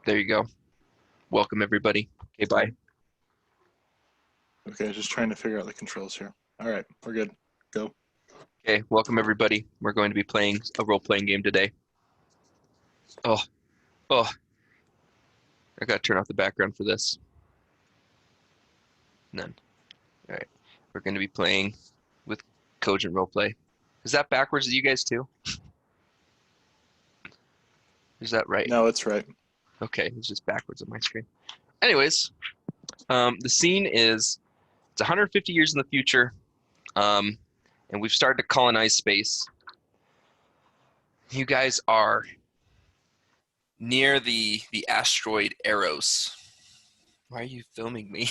There you go. Welcome, everybody. Okay, bye. Okay, just trying to figure out the controls here. All right, we're good. Go. Okay, welcome, everybody. We're going to be playing a role-playing game today. Oh, oh. I got to turn off the background for this. None. All right. We're going to be playing with COGENT Roleplay. Is that backwards to you guys, too? Is that right? No, it's right. Okay, it's just backwards on my screen. Anyways, the scene is it's 150 years in the future, and we've started to colonize space. You guys are near the asteroid Eros. Why are you filming me?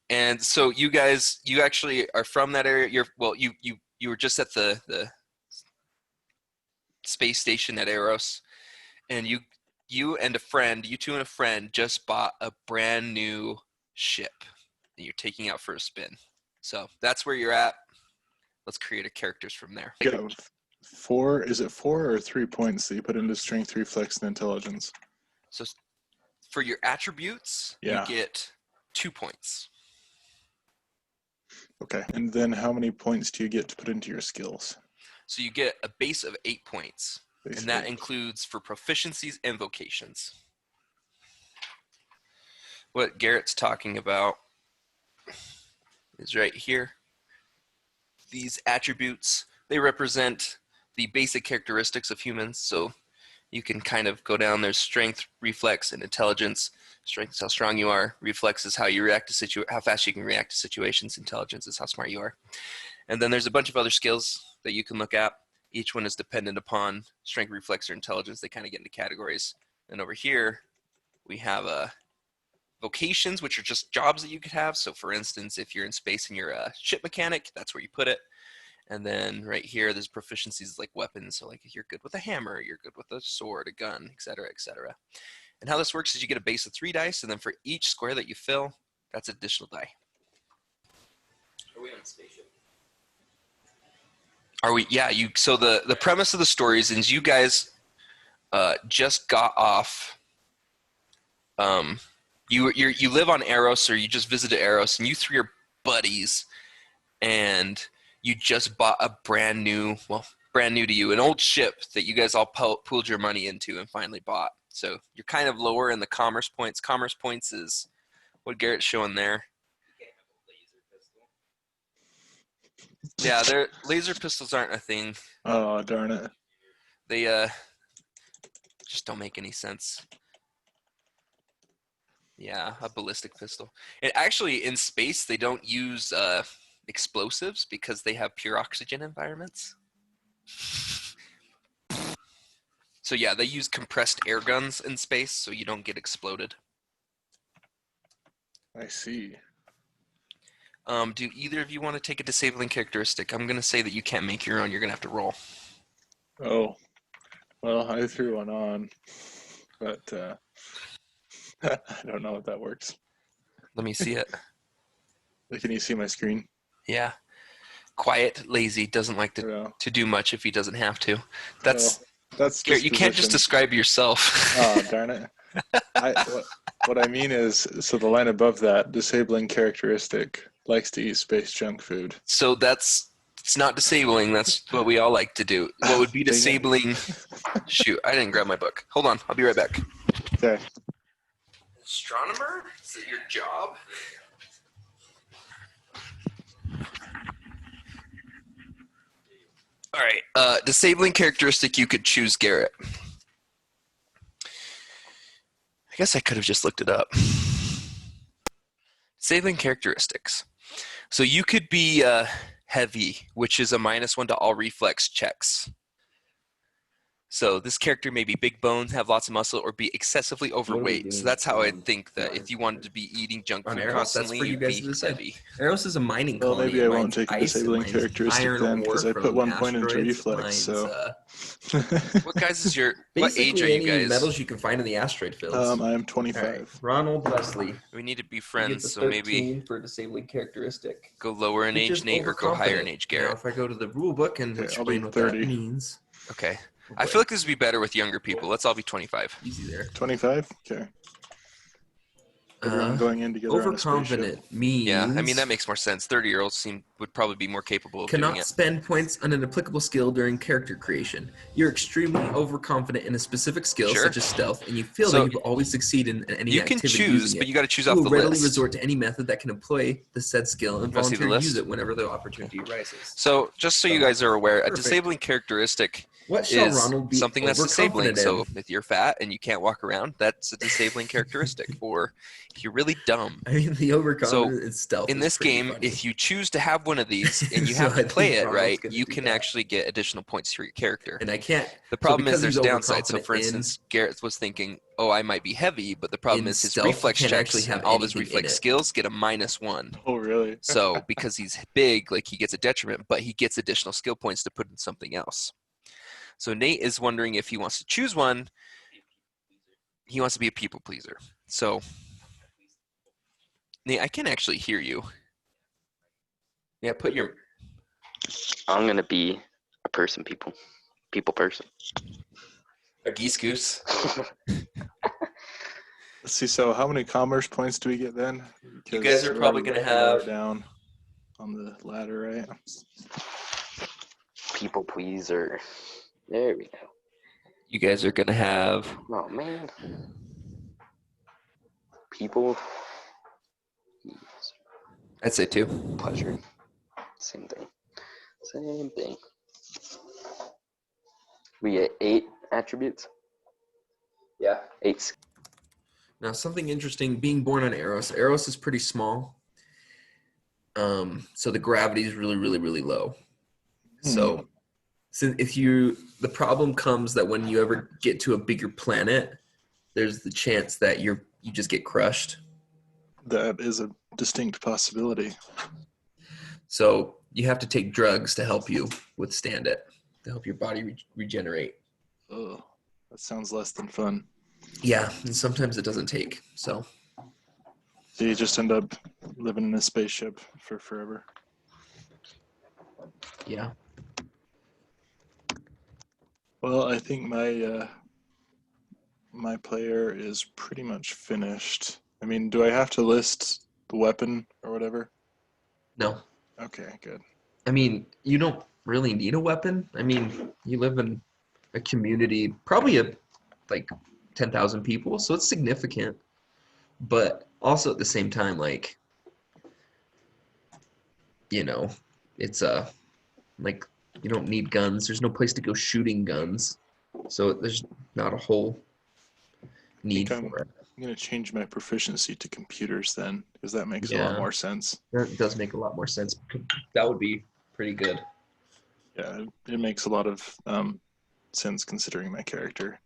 And so you actually are from that area. You were just at the space station at Eros, and you two and a friend just bought a brand new ship that you're taking out for a spin. So that's where you're at. Let's create a characters from there. Go. Is it 4 or 3 points that you put into strength, reflex, and intelligence? So for your attributes, you get 2 points. Okay, and then how many points do you get to put into your skills? So you get a base of 8 points, and that includes for proficiencies and vocations. What Garrett's talking about is right here. These attributes, they represent the basic characteristics of humans. So you can kind of go down. There's strength, reflex, and intelligence. Strength is how strong you are. Reflex is how you react to how fast you can react to situations. Intelligence is how smart you are. And then there's a bunch of other skills that you can look at. Each one is dependent upon strength, reflex, or intelligence. They kind of get into categories. And over here, we have vocations, which are just jobs that you could have. So for instance, if you're in space and you're a ship mechanic, that's where you put it. And then right here, there's proficiencies like weapons. So like if you're good with a hammer, you're good with a sword, a gun, et cetera, et cetera. And how this works is you get a base of 3 dice, and then for each square that you fill, that's additional die. Are we on a spaceship? Are we? Yeah. So the premise of the story is you guys just got off. You live on Eros, or you just visited Eros, and you 3 are buddies, and you just bought a brand new to you, an old ship that you guys all pooled your money into and finally bought. So you're kind of lower in the commerce points. Commerce points is what Garrett's showing there. Yeah, laser pistols aren't a thing. Oh, darn it. They just don't make any sense. Yeah, a ballistic pistol. And actually, in space, they don't use explosives because they have pure oxygen environments. So yeah, they use compressed air guns in space, so you don't get exploded. I see. Do either of you want to take a disabling characteristic? I'm going to say that you can't make your own. You're going to have to roll. Oh, well, I threw one on, but I don't know if that works. Let me see it. Can you see my screen? Yeah. Quiet, lazy, doesn't like to do much if he doesn't have to. That's Garrett, you can't just describe yourself. Oh, darn it. What I mean is, so the line above that, disabling characteristic, likes to eat space junk food. So it's not disabling. That's what we all like to do. What would be disabling? Shoot, I didn't grab my book. Hold on, I'll be right back. Okay. Astronomer? Is it your job? All right. Disabling characteristic, you could choose Garrett. I guess I could have just looked it up. Disabling characteristics. So you could be heavy, which is a -1 to all reflex checks. So this character may be big boned, have lots of muscle, or be excessively overweight. So that's how I think that if you wanted to be eating junk food constantly, you'd be heavy. Eros is a mining colony. Well, maybe I won't take a disabling characteristic then, because I put 1 point into reflex. So, what age are you guys? Metals you can find in the asteroid fields. I am 25. Right. Ronald Wesley. We need to be friends, so maybe for a disabling characteristic. Go lower in age, Nate, or go higher in age, Garrett. Now, if I go to the rule book and explain what that means. Okay. I feel like this would be better with younger people. Let's all be 25. Easy there. 25? Okay. Everyone going in together on a spaceship. Overconfident means Yeah, I mean, that makes more sense. 30-year-olds would probably be more capable of doing cannot it. spend points on an applicable skill during character creation. You're extremely overconfident in a specific skill, Sure. such as stealth, and you feel So, that you will always succeed in any You can activity choose, using but it. you got to choose You off will the readily list. resort to any method that can employ the said skill and Wanna see the voluntarily use list? it whenever the opportunity arises. So, just so you guys are aware, a Perfect. disabling characteristic What shall is Ronald be something that's disabling. overconfident So, in? if you're fat and you can't walk around, that's a disabling characteristic. Or if you're really dumb. I mean, the overconfident in stealth In is this pretty game, funny. if you choose to have one of these and you So have to I play think it Ronald's right, gonna you do can that. actually get additional points for your character. And I can't. The problem is because there's he's downsides. So, overconfident for instance, Garrett was thinking, oh, I might be heavy, but the problem in is his stealth, you reflex can't checks actually have and all of his anything in reflex it. skills get a -1. Oh, really? So, because he's big, like he gets a detriment, but he gets additional skill points to put in something else. So, Nate is wondering if he wants to choose one. He wants to be a people pleaser. So, Nate, I can actually hear you. Yeah, put your. I'm gonna be a people person. A geese goose. Let's see. So, how many commerce points do we get then? You guys are we're probably already gonna lower have- down on the ladder, right? People pleaser. There we go. You guys are gonna have. Oh man. People I'd say 2. pleasure. Same thing. Same thing. We get 8 attributes. Yeah. 8. Now, something interesting, being born on Eros. Eros is pretty small. So the gravity is really, really, really low. So the problem comes that when you ever get to a bigger planet, there's the chance that you just get crushed. That is a distinct possibility. So you have to take drugs to help you withstand it, to help your body regenerate. Oh, that sounds less than fun. Yeah, and sometimes it doesn't take. So you just end up living in a spaceship for forever. yeah. Well, I think my player is pretty much finished. I mean, do I have to list the weapon or whatever? No. Okay, good. I mean, you don't really need a weapon. I mean, you live in a community, probably like 10,000 people, so it's significant. But also at the same time, like, it's like you don't need guns. There's no place to go shooting guns, so there's not a whole need think for it. I'm going to change my proficiency to computers then, because that makes a Yeah. lot more sense. That does make a lot more sense. That would be pretty good. Yeah, it makes a lot of sense considering my character.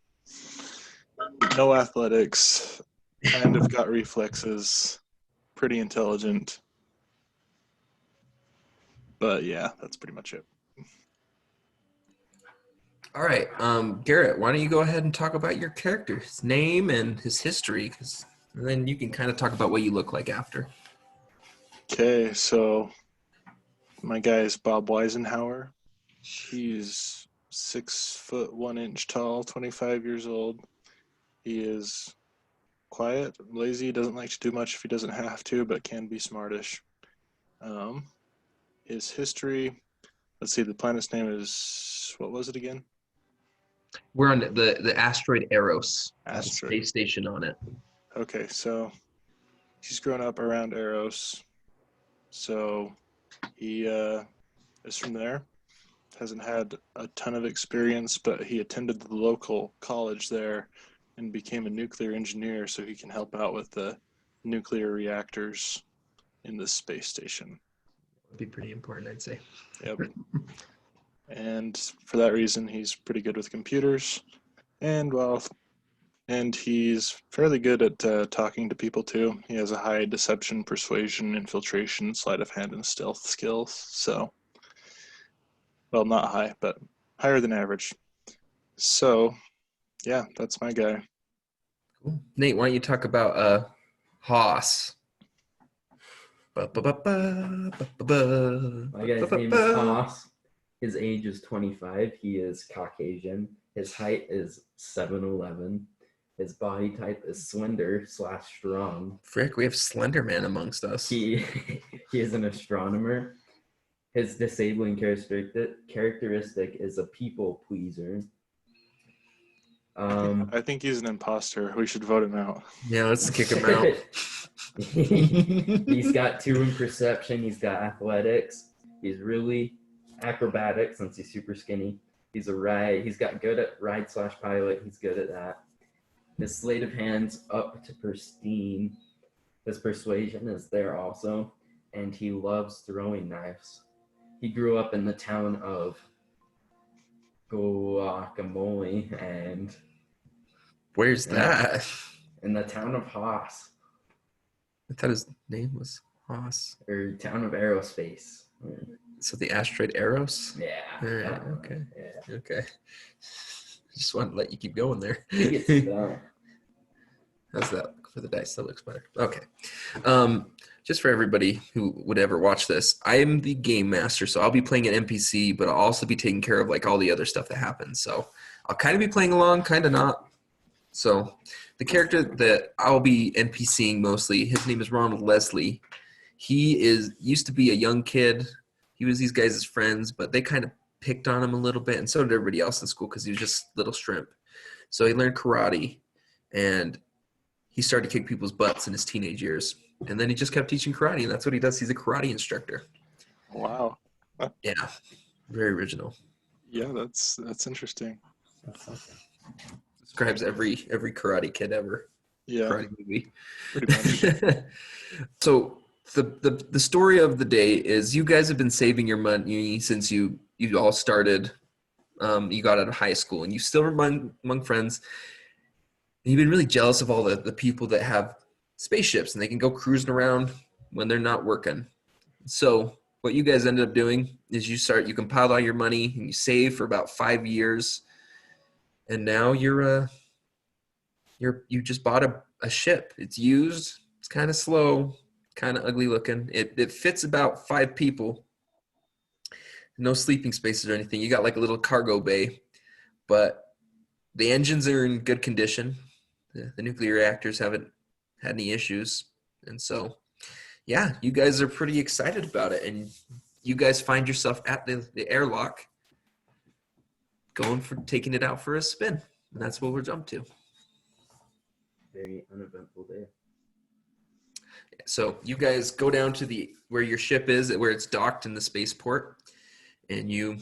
No athletics, kind of got reflexes, pretty intelligent. But yeah, that's pretty much it. All right, Garrett, why don't you go ahead and talk about your character, his name and his history, and then you can kind of talk about what you look like after. Okay, so my guy is Bob Weisenhower. He's 6'1" tall, 25 years old. He is quiet, lazy, doesn't like to do much if he doesn't have to, but can be smartish. His history, let's see, the planet's name is, what was it again? We're on the asteroid Eros. Has a Asteroid. space station on it. Okay, so he's grown up around Eros. So he is from there. Hasn't had a ton of experience, but he attended the local college there and became a nuclear engineer so he can help out with the nuclear reactors in the space station. Would be pretty important, I'd say. Yep. And for that reason, he's pretty good with computers. And he's fairly good at talking to people too. He has a high deception, persuasion, infiltration, sleight of hand, and stealth skills. So, well, not high, but higher than average. So, yeah, that's my guy. Cool. Nate, why don't you talk about Haas? My guy's name is Haas. His age is 25. He is Caucasian. His height is 7'11". His body type is slender/strong. Frick, we have Slender Man amongst us. He he is an astronomer. His disabling characteristic is a people pleaser. I think he's an imposter. We should vote him out. Yeah, let's kick him out. He's got 2 in perception. He's got athletics. He's really acrobatic since he's super skinny. He's got good at ride/pilot. He's good at that. His sleight of hand's up to pristine. His persuasion is there also, and he loves throwing knives. He grew up in the town of Guacamole and Where's that? in the town of Haas, I thought his name was Haas. or town of Aerospace. So the asteroid Eros? Yeah. All right, that one, okay. Yeah. Okay. Just wanted to let you keep going there. He gets done. How's that for the dice? That looks better. Okay. Just for everybody who would ever watch this, I am the game master, so I'll be playing an NPC, but I'll also be taking care of like all the other stuff that happens. So I'll kind of be playing along, kind of not. So the character that I'll be NPCing mostly, his name is Ronald Leslie. He used to be a young kid. He was these guys' friends, but they kind of picked on him a little bit, and so did everybody else in school because he was just little shrimp. So he learned karate, and he started to kick people's butts in his teenage years. And then he just kept teaching karate, and that's what he does. He's a karate instructor. Wow. Yeah, very original. Yeah, that's interesting. Describes every karate kid ever. Yeah, Karate movie. pretty much. So the story of the day is you guys have been saving your money since you all started. You got out of high school, and you still remain among friends. And you've been really jealous of all the people that have spaceships and they can go cruising around when they're not working. So what you guys ended up doing is you compiled all your money and you save for about 5 years, and now you just bought a ship. It's used. It's kind of slow, kind of ugly looking. It fits about 5 people. No sleeping spaces or anything. You got like a little cargo bay, but the engines are in good condition. The nuclear reactors haven't had any issues. And so, yeah, you guys are pretty excited about it. And you guys find yourself at the airlock taking it out for a spin. And that's what we're jumped to. Very uneventful day. So you guys go down to where your ship is, where it's docked in the spaceport, and you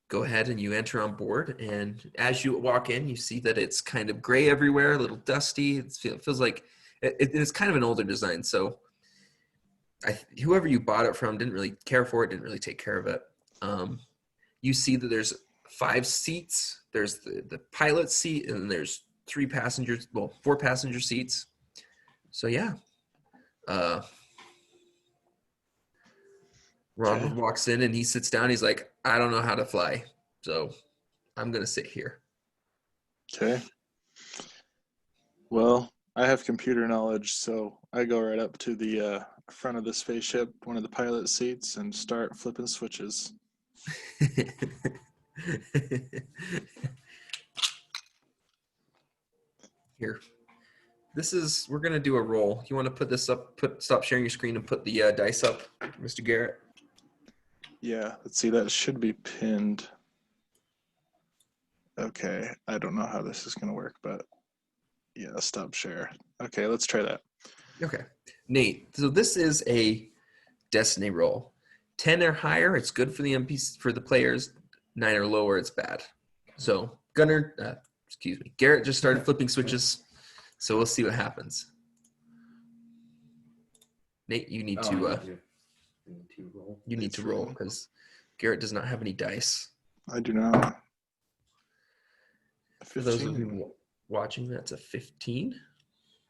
go ahead and you enter on board. And as you walk in, you see that it's kind of gray everywhere, a little dusty. It feels like it's kind of an older design. So whoever you bought it from didn't really care for it, didn't really take care of it. You see that there's 5 seats. There's the pilot seat, and then there's 4 passenger seats. So yeah. Ronald walks in and he sits down. He's like, I don't know how to fly, so I'm going to sit here. Okay. Well, I have computer knowledge, so I go right up to the front of the spaceship, one of the pilot seats, and start flipping switches. Here. We're going to do a roll. You want to put this up, stop sharing your screen and put the dice up, Mr. Garrett? Yeah, let's see, that should be pinned. Okay, I don't know how this is going to work, but yeah, stop share. Okay, let's try that. Okay. Nate, so this is a destiny roll. 10 or higher, it's good for the MPs, for the players. 9 or lower, it's bad. So Garrett just started flipping switches, so we'll see what happens. Nate, you need to roll. you need to roll because Garrett does not have any dice. I do not. For those of you watching, that's a 15.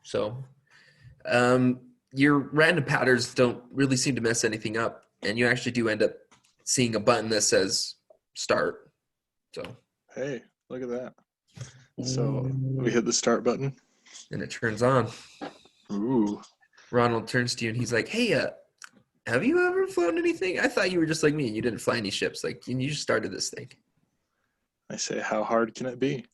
So your random patterns don't really seem to mess anything up, and you actually do end up seeing a button that says start. So hey, look at that. So we hit the start button. And it turns on. Ooh. Ronald turns to you and he's like, hey, have you ever flown anything? I thought you were just like me and you didn't fly any ships. Like, you just started this thing. I say, how hard can it be?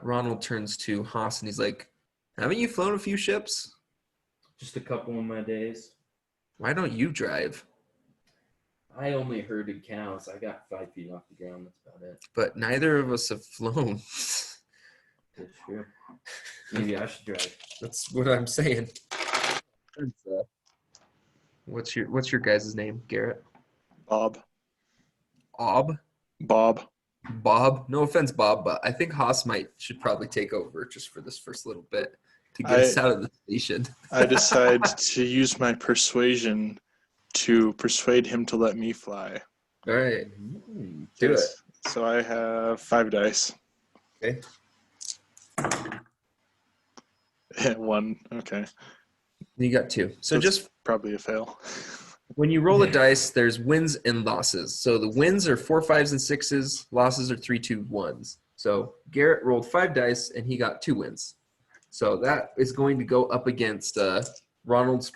Ronald turns to Haas and he's like, haven't you flown a few ships? Just a couple of my days. Why don't you drive? I only herded cows. I got 5 feet off the ground. That's about it. But neither of us have flown. That's true. Maybe I should drive. That's what I'm saying. What's your guys' name, Garrett? Bob. Bob? Bob? No offense, Bob, but I think Haas should probably take over just for this first little bit to get us out of the station. I decide to use my persuasion to persuade him to let me fly. All right. Do it. So I have 5 dice. Okay. 1. Okay. You got 2. So That's just probably a fail. when you roll a dice, there's wins and losses. So the wins are 4, 5s, and 6s. Losses are 3, 2, 1s. So Garrett rolled 5 dice and he got 2 wins. So that is going to go up against Ronald's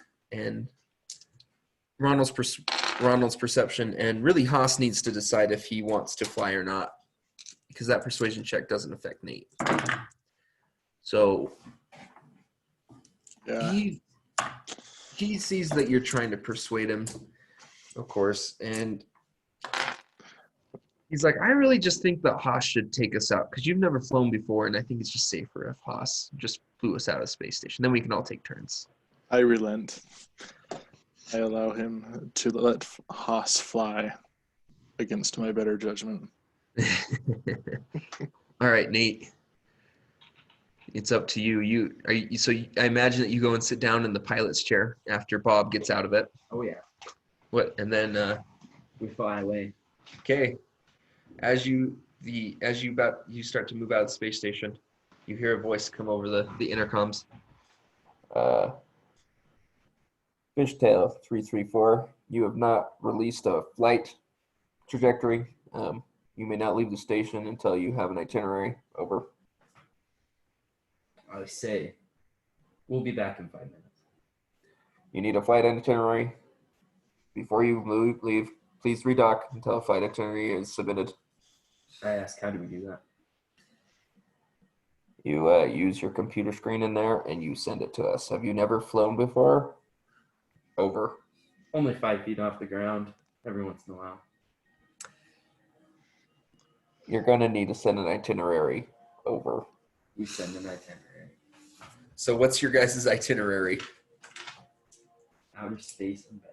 perception, and really Haas needs to decide if he wants to fly or not, because that persuasion check doesn't affect Nate. So Yeah. he sees that you're trying to persuade him, of course, and he's like, I really just think that Haas should take us out because you've never flown before, and I think it's just safer if Haas just flew us out of the space station. Then we can all take turns. I relent. I allow him to let Haas fly against my better judgment. All right, Nate. It's up to you. I imagine that you go and sit down in the pilot's chair after Bob gets out of it. Oh, yeah. What? And then We fly away. okay. As you start to move out of the space station, you hear a voice come over the intercoms. Fishtail 334, you have not released a flight trajectory. You may not leave the station until you have an itinerary. Over. I say, we'll be back in 5 minutes. You need a flight itinerary. Before you leave, please redock until a flight itinerary is submitted. I ask, how do we do that? You use your computer screen in there and you send it to us. Have you never flown before? Over. Only 5 feet off the ground every once in a while. You're going to need to send an itinerary. Over. We send an itinerary. So what's your guys' itinerary? Outer space and back.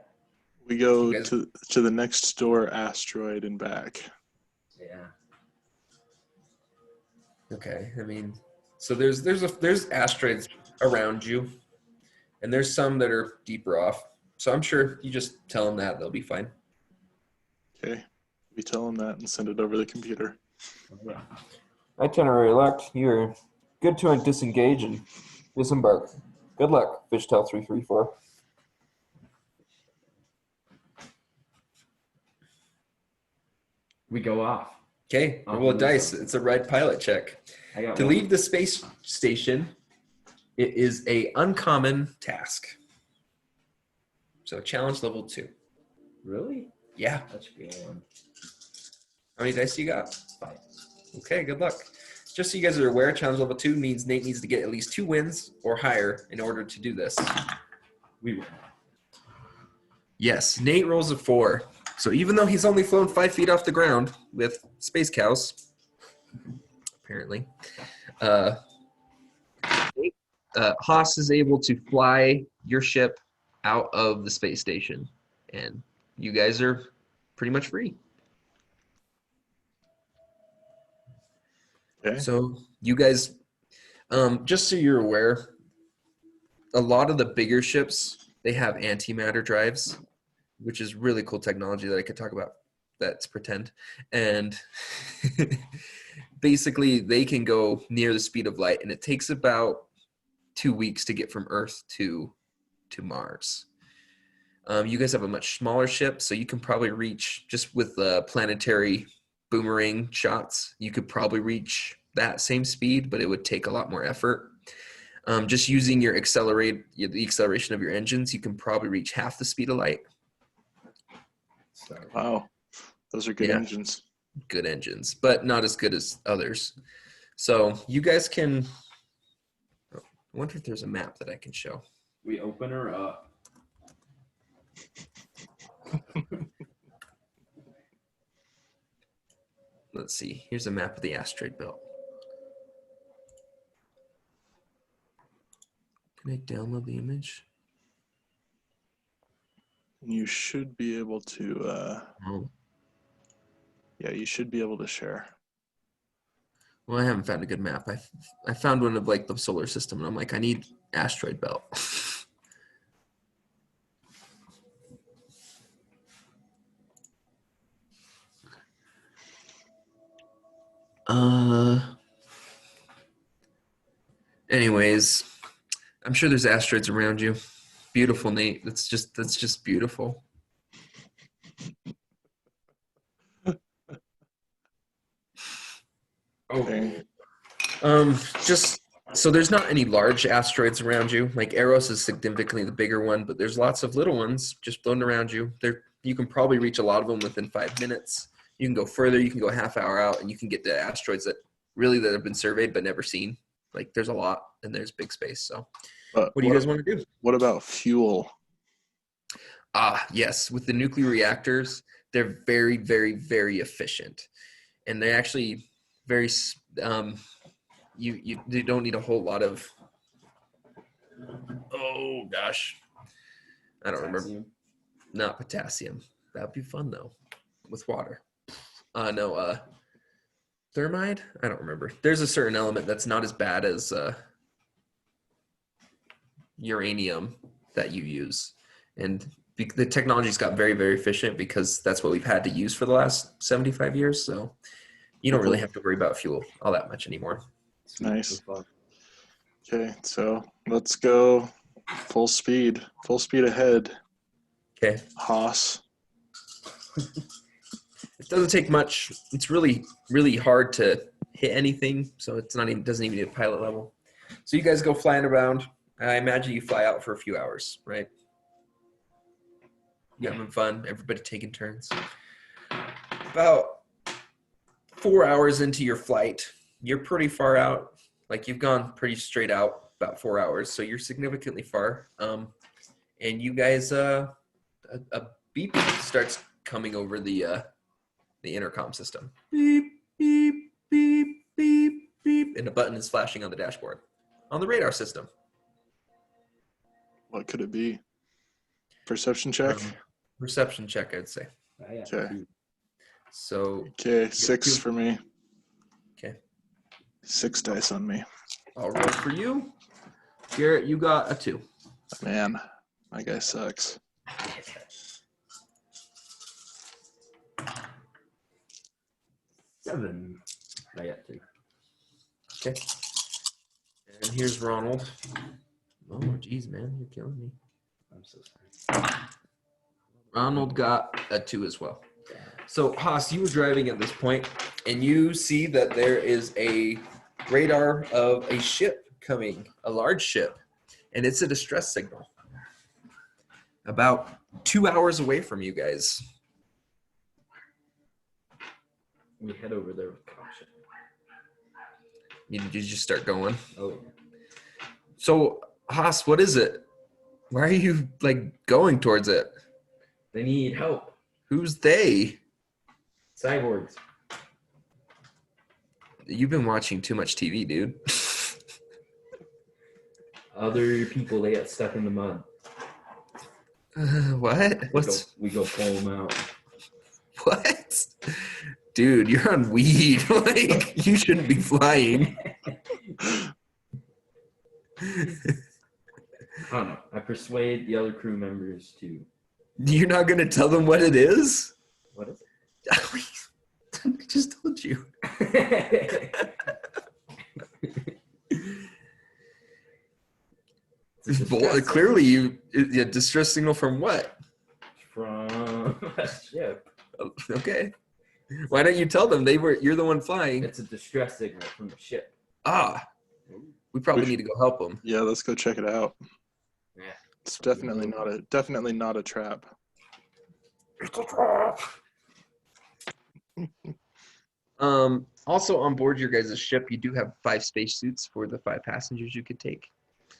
We go You guys- to the next door asteroid and back. Yeah. Okay, I mean, so there's asteroids around you, and there's some that are deeper off. So I'm sure you just tell them that they'll be fine. Okay. We tell him that and send it over the computer. Yeah. Itinerary locked. You're good to disengage and disembark. Good luck, Fishtail 334. We go off. Okay, I'll roll a do dice. this one. It's a red pilot check. I got To one. leave the space station, it is a uncommon task. So challenge level 2. Really? Yeah. That's a good one. How many dice you got? 5. Okay, good luck. Just so you guys are aware, challenge level 2 means Nate needs to get at least 2 wins or higher in order to do this. We win. Yes, Nate rolls a 4. So even though he's only flown 5 feet off the ground with space cows, apparently, Haas is able to fly your ship out of the space station, and you guys are pretty much free. Okay. So you guys, just so you're aware, a lot of the bigger ships, they have antimatter drives, which is really cool technology that I could talk about. That's pretend. And basically they can go near the speed of light, and it takes about 2 weeks to get from Earth to Mars. You guys have a much smaller ship, so you can probably reach, just with planetary boomerang shots, you could probably reach that same speed, but it would take a lot more effort. Just using the acceleration of your engines, you can probably reach half the speed of light. So, Wow. Those are good Yeah. engines. Good engines, but not as good as others. So you guys can. I wonder if there's a map that I can show. we open her up. Let's see. Here's a map of the asteroid belt. Can I download the image? You should be able to, Oh. yeah, you should be able to share. Well, I haven't found a good map. I found one of like the solar system, and I'm like, I need asteroid belt. Anyways, I'm sure there's asteroids around you. Beautiful, Nate. That's just beautiful. Okay. Just so there's not any large asteroids around you. Like Eros is significantly the bigger one, but there's lots of little ones just floating around you. You can probably reach a lot of them within 5 minutes. You can go further. You can go a half hour out, and you can get to asteroids that have been surveyed but never seen. Like there's a lot, and there's big space. So, But what do you guys want to do? What about fuel? Yes, with the nuclear reactors, they're very, very, very efficient, and they're actually very. You don't need a whole lot of. Oh gosh, I don't remember. Potassium. Not potassium. That'd be fun though, with water. Thermide? I don't remember. There's a certain element that's not as bad as uranium that you use, and the technology's got very, very efficient because that's what we've had to use for the last 75 years. So you don't really have to worry about fuel all that much anymore. Sweet. Nice. Good luck. Okay, so let's go full speed ahead, Okay. Haas. It doesn't take much. It's really, really hard to hit anything, so doesn't even need a pilot level. So you guys go flying around. I imagine you fly out for a few hours, right? You having fun, everybody taking turns. About 4 hours into your flight, you're pretty far out. Like you've gone pretty straight out about 4 hours, so you're significantly far. And you guys, a beep starts coming over the intercom system. Beep, beep, beep, beep, beep, and a button is flashing on the dashboard on the radar system. What could it be? Perception check? Perception check, I'd say. I got Okay. 2. So, Okay, 6 for me. okay, 6 dice on me. I'll roll for you. Garrett, you got a 2. Man, my guy sucks. Seven. I got 2. Okay. And here's Ronald. Oh, geez, man, you're killing me. I'm so sorry. Ronald got a 2 as well. So, Haas, you were driving at this point, and you see that there is a radar of a ship coming, a large ship, and it's a distress signal. About 2 hours away from you guys. We head over there with caution. You just start going. Oh, So, Haas, what is it? Why are you like going towards it? they need help. Who's they? Cyborgs. You've been watching too much TV, dude. Other people, they got stuck in the mud. What? We go pull them out. What? Dude, you're on weed. Like, you shouldn't be flying. I don't know. I persuade the other crew members to. You're not going to tell them what it is? What is I just told you. it? It's a distress Clearly, a distress signal from what? from a ship. Okay. Why don't you tell them you're the one flying? It's a distress signal from the ship. Ah. We probably We need to go help them. Yeah, let's go check it out. Yeah. It's definitely not a trap. Also on board your guys' ship, you do have 5 spacesuits for the 5 passengers you could take.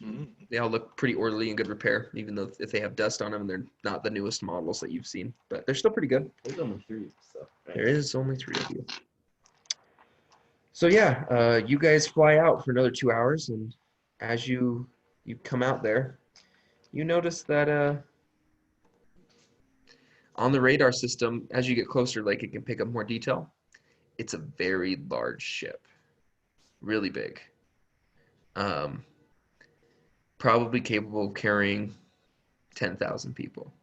Mm. They all look pretty orderly and good repair, even though if they have dust on them, they're not the newest models that you've seen, but they're still pretty good. There's only 3, so. Right. There is only 3 of you. So yeah, you guys fly out for another 2 hours, and as you come out there, you notice that on the radar system, as you get closer, like it can pick up more detail. It's a very large ship, really big. Probably capable of carrying 10,000 people.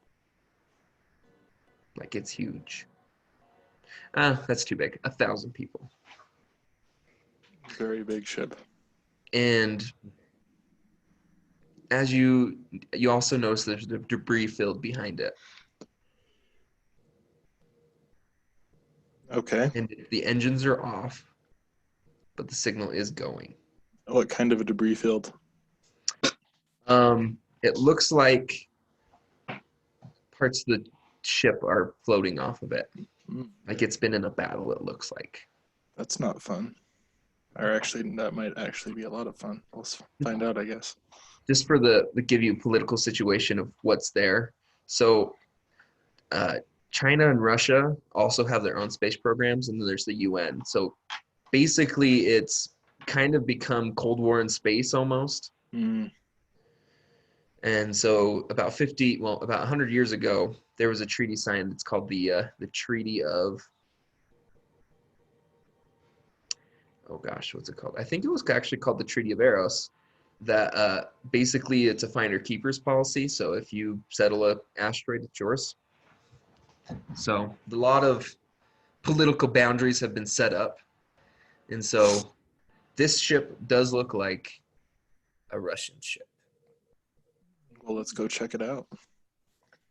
Like it's huge. That's too big. 1,000 people. Very big ship. And as you also notice there's the debris field behind it. Okay. And the engines are off, but the signal is going. What kind of a debris field? It looks like parts of the ship are floating off of it. Mm. Like it's been in a battle, it looks like. That's not fun. Or actually, that might actually be a lot of fun. Let's find out, I guess. Just for the give you political situation of what's there. So China and Russia also have their own space programs, and then there's the UN. So basically it's kind of become Cold War in space almost. Mm. And so about 100 years ago, there was a treaty signed. It's called the Treaty of, oh gosh, what's it called? I think it was actually called the Treaty of Eros. That basically it's a finder keepers policy. So if you settle a asteroid, it's yours. So a lot of political boundaries have been set up. And so this ship does look like a Russian ship. Well, let's go check it out.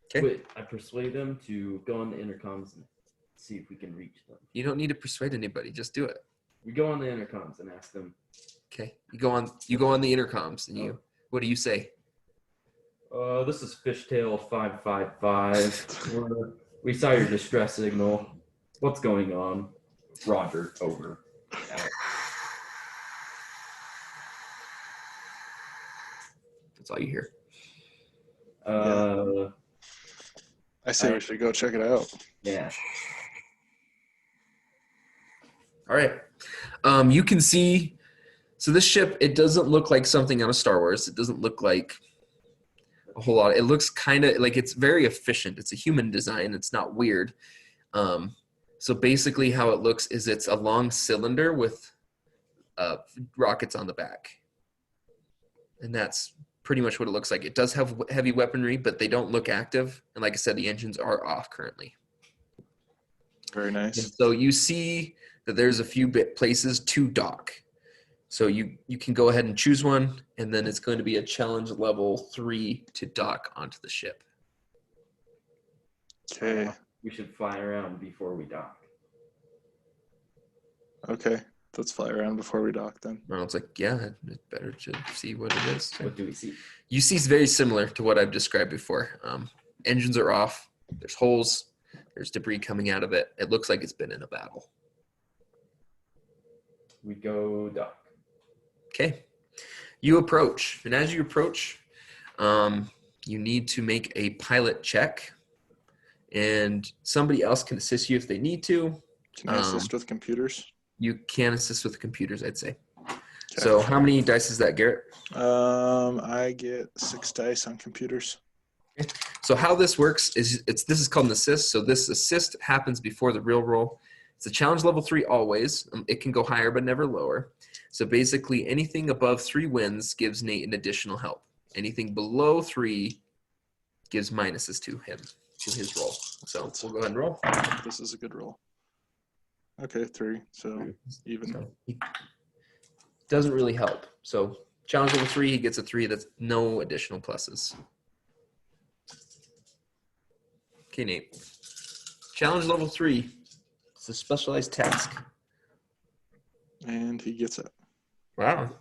Okay. Wait, I persuade them to go on the intercoms and see if we can reach them. You don't need to persuade anybody. Just do it. We go on the intercoms and ask them. Okay. You go on the intercoms and what do you say? This is Fishtail 555. We saw your distress signal. What's going on? Roger, over. Out. That's all you hear. I say we should go check it out. Yeah. All right. You can see, so this ship, it doesn't look like something out of Star Wars. It doesn't look like a whole lot. It looks kind of like it's very efficient. It's a human design. It's not weird. So basically how it looks is it's a long cylinder with rockets on the back. And that's pretty much what it looks like. It does have heavy weaponry, but they don't look active. And like I said, the engines are off currently. Very nice. And so you see that there's a few places to dock. So you can go ahead and choose one, and then it's going to be a challenge level 3 to dock onto the ship. Okay. We should fly around before we dock. Okay. Let's fly around before we dock then. Well, it's like, yeah, it's better to see what it is. What do we see? You see it's very similar to what I've described before. Engines are off. There's holes. There's debris coming out of it. It looks like it's been in a battle. We go dock. Okay. You approach. And as you approach, you need to make a pilot check. And somebody else can assist you if they need to. Can I assist with computers? You can assist with the computers, I'd say. Okay. So how many dice is that, Garrett? I get 6 dice on computers. So how this works is this is called an assist. So this assist happens before the real roll. It's a challenge level 3 always. It can go higher but never lower. So basically anything above 3 wins gives Nate an additional help. Anything below 3 gives minuses to him, to his roll. So we'll go ahead and roll. This is a good roll. Okay, 3. So even. So he doesn't really help. So challenge level 3, he gets a 3. That's no additional pluses. Okay, Nate. Challenge level 3. It's a specialized task. And he gets it. Wow.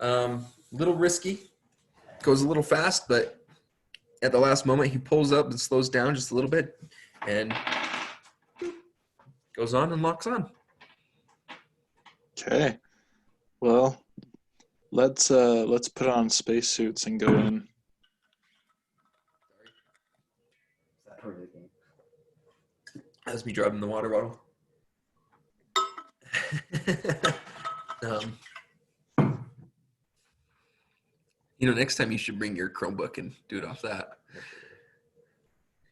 Little risky. Goes a little fast, but at the last moment, he pulls up and slows down just a little bit, and goes on and locks on. Okay. Well, let's put on spacesuits and go in. That part of the game. As me driving the water bottle. Next time you should bring your Chromebook and do it off that.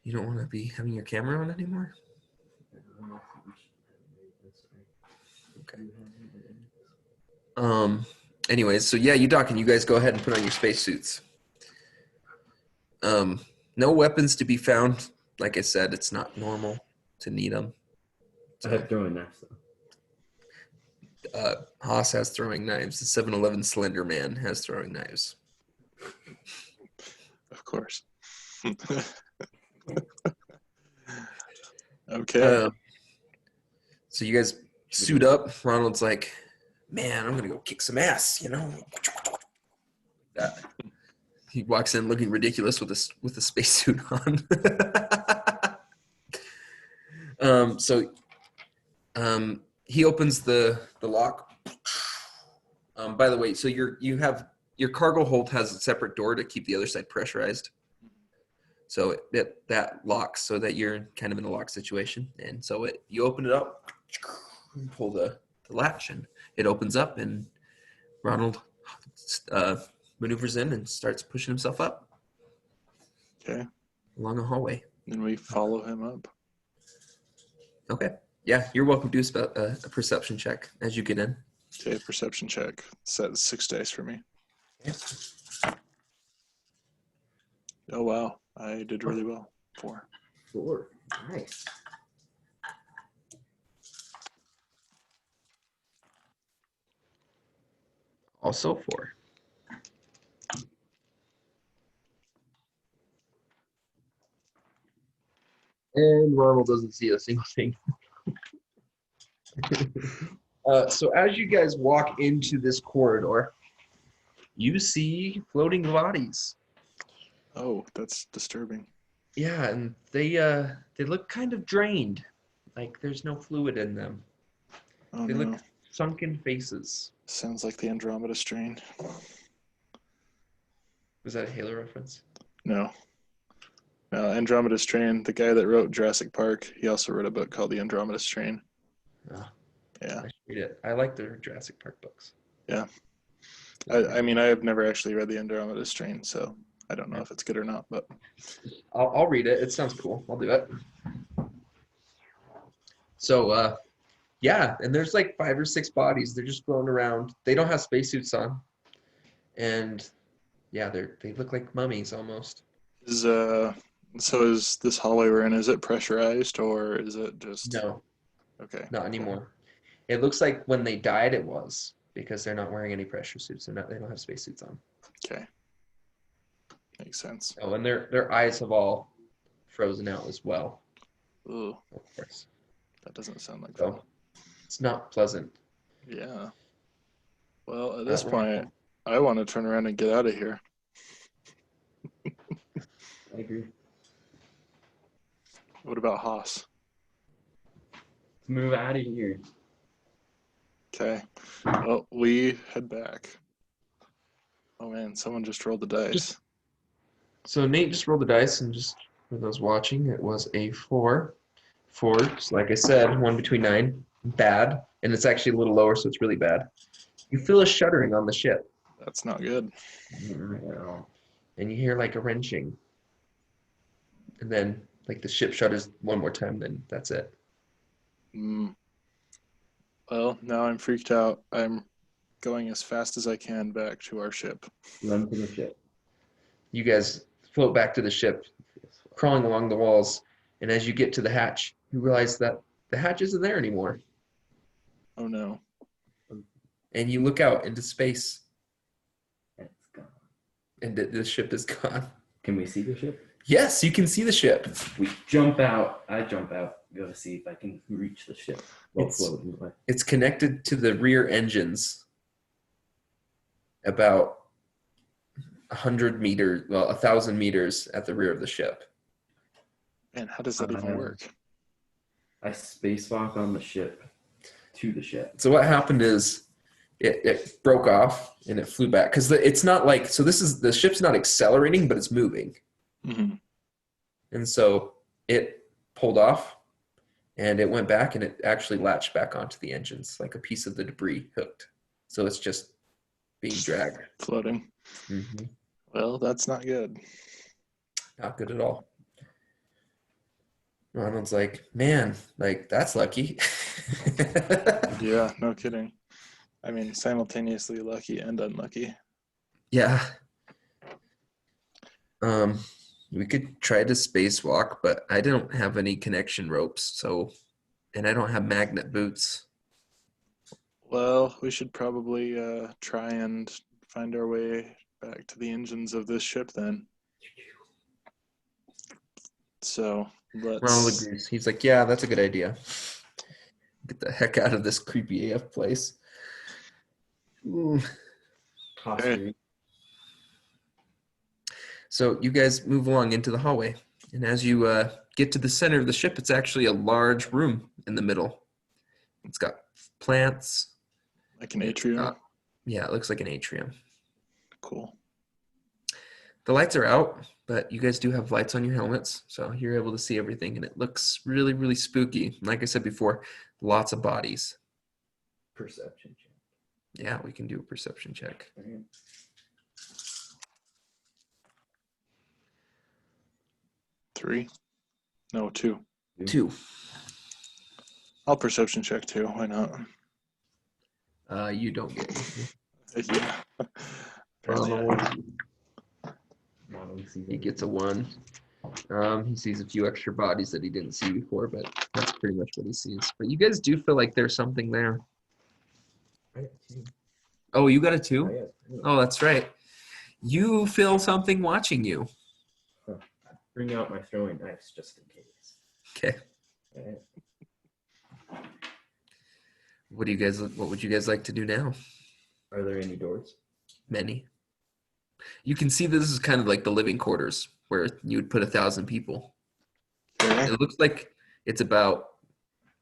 You don't want to be having your camera on anymore? Okay. Anyways, so yeah, you dock and you guys go ahead and put on your spacesuits. No weapons to be found. Like I said, it's not normal to need them. I have throwing knives though. Haas has throwing knives. The 7-Eleven Slender Man has throwing knives. Of course. Okay. So you guys suit up. Ronald's like, man, I'm gonna go kick some ass, That. He walks in looking ridiculous with a spacesuit on. He opens the lock. By the way, so you have your cargo hold has a separate door to keep the other side pressurized. So that locks so that you're kind of in a lock situation. And so you open it up, and pull the latch, and it opens up, and Ronald maneuvers in and starts pushing himself up. Okay. Along a hallway. Then we follow him up. Okay. Yeah, you're welcome to do a perception check as you get in. Okay, perception check. Set 6 dice for me. Oh, wow. I did really well. 4. 4. Nice. Also 4. And Ronald doesn't see a single thing. So as you guys walk into this corridor, you see floating bodies. Oh, that's disturbing. Yeah, and they look kind of drained, like there's no fluid in them. Oh, They no. look sunken faces. Sounds like the Andromeda strain. Was that a Halo reference? No. No, Andromeda strain. The guy that wrote Jurassic Park, he also wrote a book called The Andromeda Strain. Oh, Yeah. I should read it. I like the Jurassic Park books. Yeah. I mean, I have never actually read The Andromeda Strain, so I don't know if it's good or not, but I'll read it. It sounds cool. I'll do it. So, yeah, and there's like 5 or 6 bodies. They're just floating around. They don't have spacesuits on, and yeah, they look like mummies almost. so is this hallway we're in, is it pressurized or is it just No, okay? not anymore. It looks like when they died, it was because they're not wearing any pressure suits. They don't have spacesuits on. Okay. Makes sense. Oh, and their eyes have all frozen out as well. Ooh, Of course. that doesn't sound like fun. So it's not pleasant. Yeah. Well, at this Right. point, I want to turn around and get out of here. I agree. What about Haas? Let's move out of here. Okay. Well, we head back. Oh man, someone just rolled the dice. So Nate just rolled the dice, and just for those watching, it was a 4. 4, like I said, 1 between 9. Bad, and it's actually a little lower, so it's really bad. You feel a shuddering on the ship, That's not good. and you hear like a wrenching, and then like the ship shudders one more time. Then that's it. Well, now I'm freaked out. I'm going as fast as I can back to our ship. Run to the ship. You guys float back to the ship, crawling along the walls, and as you get to the hatch, you realize that the hatch isn't there anymore. Oh no. And you look out into space, It's gone. and the ship is gone. Can we see the ship? Yes, you can see the ship. We jump out. I jump out. Go to see if I can reach the ship while It's- floating away. It's connected to the rear engines. about 100 meters, well, 1,000 meters at the rear of the ship. Man, how does that even work? I spacewalk on the ship to the ship. So what happened is it broke off and it flew back because it's not like, so this is, the ship's not accelerating, but it's moving. Mm-hmm. And so it pulled off and it went back and it actually latched back onto the engines, like a piece of the debris hooked. So it's just being dragged. Floating. Mm-hmm. Well, that's not good. Not good at all. Ronald's like, man, like that's lucky. Yeah, no kidding. I mean, simultaneously lucky and unlucky. Yeah. We could try to spacewalk, but I don't have any connection ropes, so, and I don't have magnet boots. Well, we should probably try and find our way back to the engines of this ship then. So Ronald let's. agrees. He's like, yeah, that's a good idea. Get the heck out of this creepy AF place. Ooh. Posturing. So you guys move along into the hallway, and as you get to the center of the ship, it's actually a large room in the middle. It's got plants. Like an atrium. Yeah, it looks like an atrium. Cool. The lights are out, but you guys do have lights on your helmets, so you're able to see everything, and it looks really, really spooky. Like I said before, lots of bodies. Perception check. Yeah, we can do a perception check. Right. 3. No, 2. 2. I'll perception check too. Why not? You don't get anything. Yeah. Apparently, He gets a 1. He sees a few extra bodies that he didn't see before, but that's pretty much what he sees. But you guys do feel like there's something there. I got 2. Oh, you got a I 2? got 2. Oh, that's right. You feel something watching you. Bring out my throwing knives just in case. Okay. Alright. What would you guys like to do now? Are there any doors? Many. You can see this is kind of like the living quarters where you would put 1,000 people. okay. It looks like it's about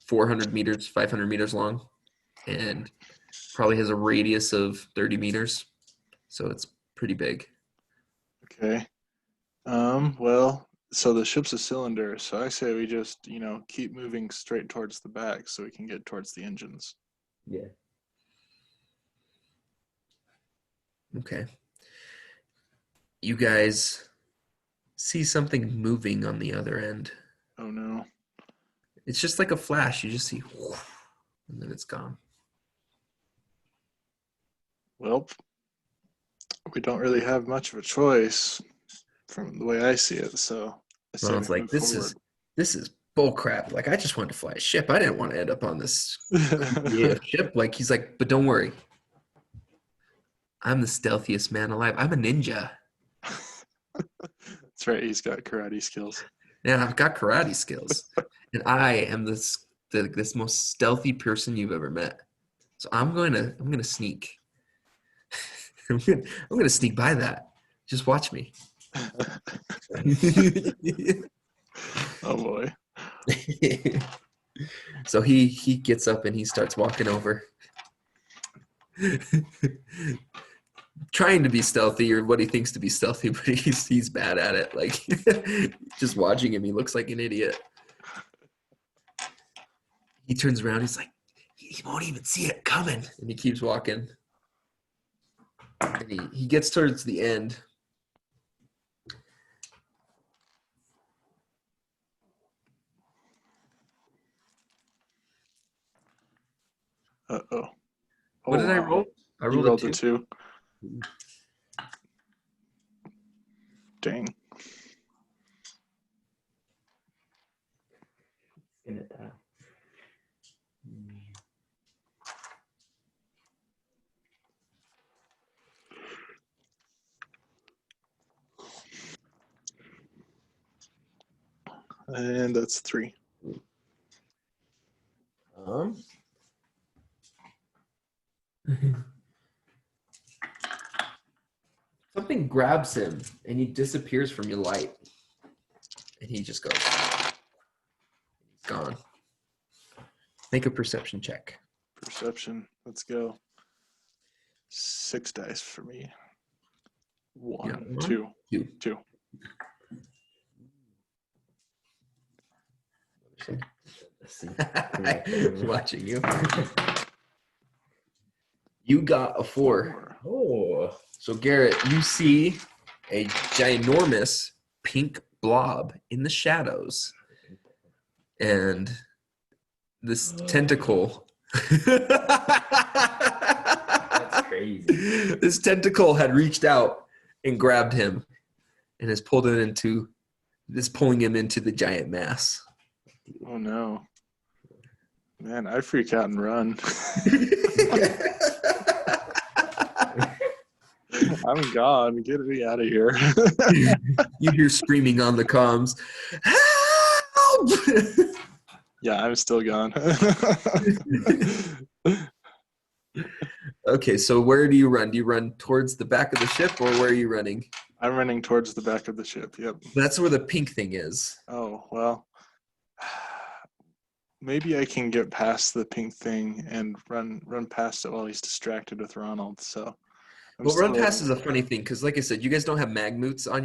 400 meters, 500 meters long, and probably has a radius of 30 meters. So it's pretty big. Okay. Well, so the ship's a cylinder, so I say we just, keep moving straight towards the back so we can get towards the engines. Yeah. Okay. You guys see something moving on the other end. Oh no. It's just like a flash. You just see, and then it's gone. Well, we don't really have much of a choice from the way I see it, so I say Ronald's we like, move this is bull crap. Like, I just wanted to fly a ship. I didn't want to end up on this forward. ship. Like, he's like, but don't worry. I'm the stealthiest man alive. I'm a ninja. That's right, he's got karate skills. Yeah, I've got karate skills. And I am this most stealthy person you've ever met. So I'm gonna sneak. I'm gonna sneak by that. Just watch me. Oh boy. So he gets up and he starts walking over. Trying to be stealthy, or what he thinks to be stealthy, but he's bad at it. Like, just watching him, he looks like an idiot. He turns around, he's like, he won't even see it coming, and he keeps walking. And he gets towards the end. Uh-oh. What did I wow. roll? I You rolled rolled a 2. a 2. Dang. In it that. And that's 3. Something grabs him and he disappears from your light. And he just goes. He's gone. Make a perception check. Perception. Let's go. 6 dice for me. One, Yeah. two. Two. Two. Watching you. You got a 4. Oh, So Garrett, you see a ginormous pink blob in the shadows. And this tentacle. that's crazy. This tentacle had reached out and grabbed him and has pulled him into pulling him into the giant mass. Oh no. Man, I freak out and run. I'm gone. Get me out of here. You hear screaming on the comms. Help! Yeah, I'm still gone. Okay, so where do you run? Do you run towards the back of the ship, or where are you running? I'm running towards the back of the ship. Yep. That's where the pink thing is. Oh, well. Maybe I can get past the pink thing and run past it while he's distracted with Ronald. So Well, run past is a funny thing because, like I said, you guys don't have magmoots on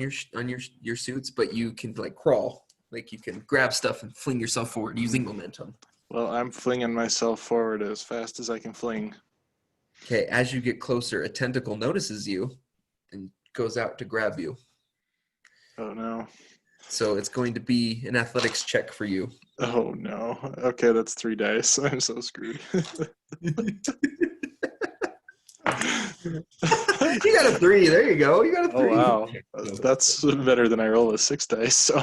your suits, but you can like crawl, like you can grab stuff and fling yourself forward using momentum. Well, I'm flinging myself forward as fast as I can fling. Okay, as you get closer, a tentacle notices you and goes out to grab you. Oh no. So it's going to be an athletics check for you. Oh no. Okay, that's 3 dice. I'm so screwed. You got a 3. There you go. You got a 3. Oh wow. That's better than I roll a 6 dice. So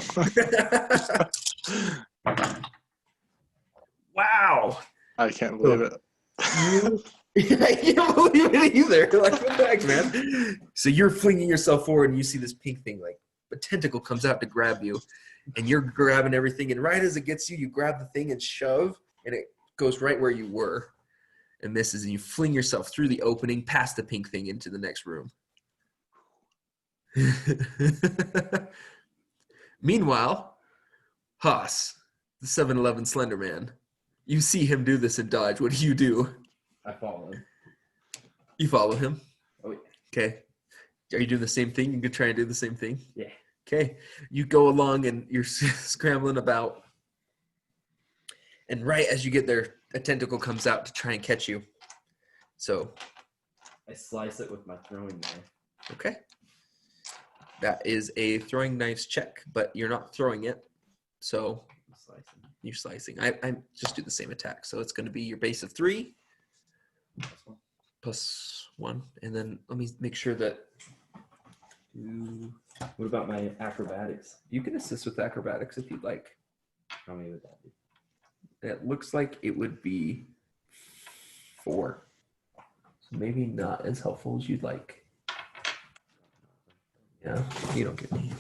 Wow. I can't believe it. I can't believe it either. Like, what the heck, man? So you're flinging yourself forward and you see this pink thing, like a tentacle comes out to grab you, and you're grabbing everything. And right as it gets you, you grab the thing and shove, and it goes right where you were and misses. And you fling yourself through the opening past the pink thing into the next room. Meanwhile, Haas, the 7-Eleven Slender Man, you see him do this and dodge. What do? I follow him. You follow him. Oh, yeah. Okay. Are you doing the same thing? You can try and do the same thing? Yeah. Okay. You go along and you're scrambling about. And right as you get there, a tentacle comes out to try and catch you. So, I slice it with my throwing knife. okay. That is a throwing knives check, but you're not throwing it. So, I'm slicing. you're slicing. I just do the same attack. So, it's going to be your base of 3 plus 1. And then let me make sure that What about my acrobatics? you can assist with acrobatics if you'd like. How many would that be? It looks like it would be 4. So maybe not as helpful as you'd like. Yeah, you don't get me.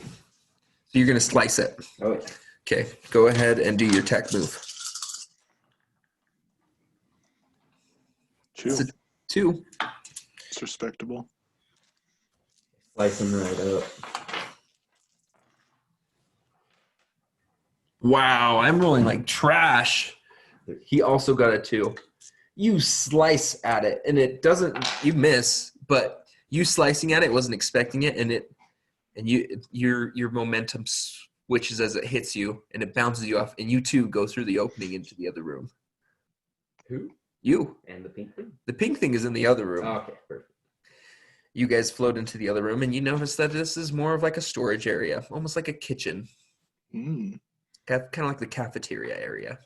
So you're going to slice it. Oh, yeah. Okay, go ahead and do your tech move. 2. It's a 2. It's respectable. Slice him right up. Wow, I'm rolling like trash. He also got a 2. You slice at it, and it doesn't. You miss, but you slicing at it wasn't expecting it, and your momentum switches as it hits you, and it bounces you off, and you too go through the opening into the other room. Who? You. And the pink thing? The pink thing is in the other room. Oh, okay, perfect. You guys float into the other room, and you notice that this is more of like a storage area, almost like a kitchen, Mm. kind of like the cafeteria area.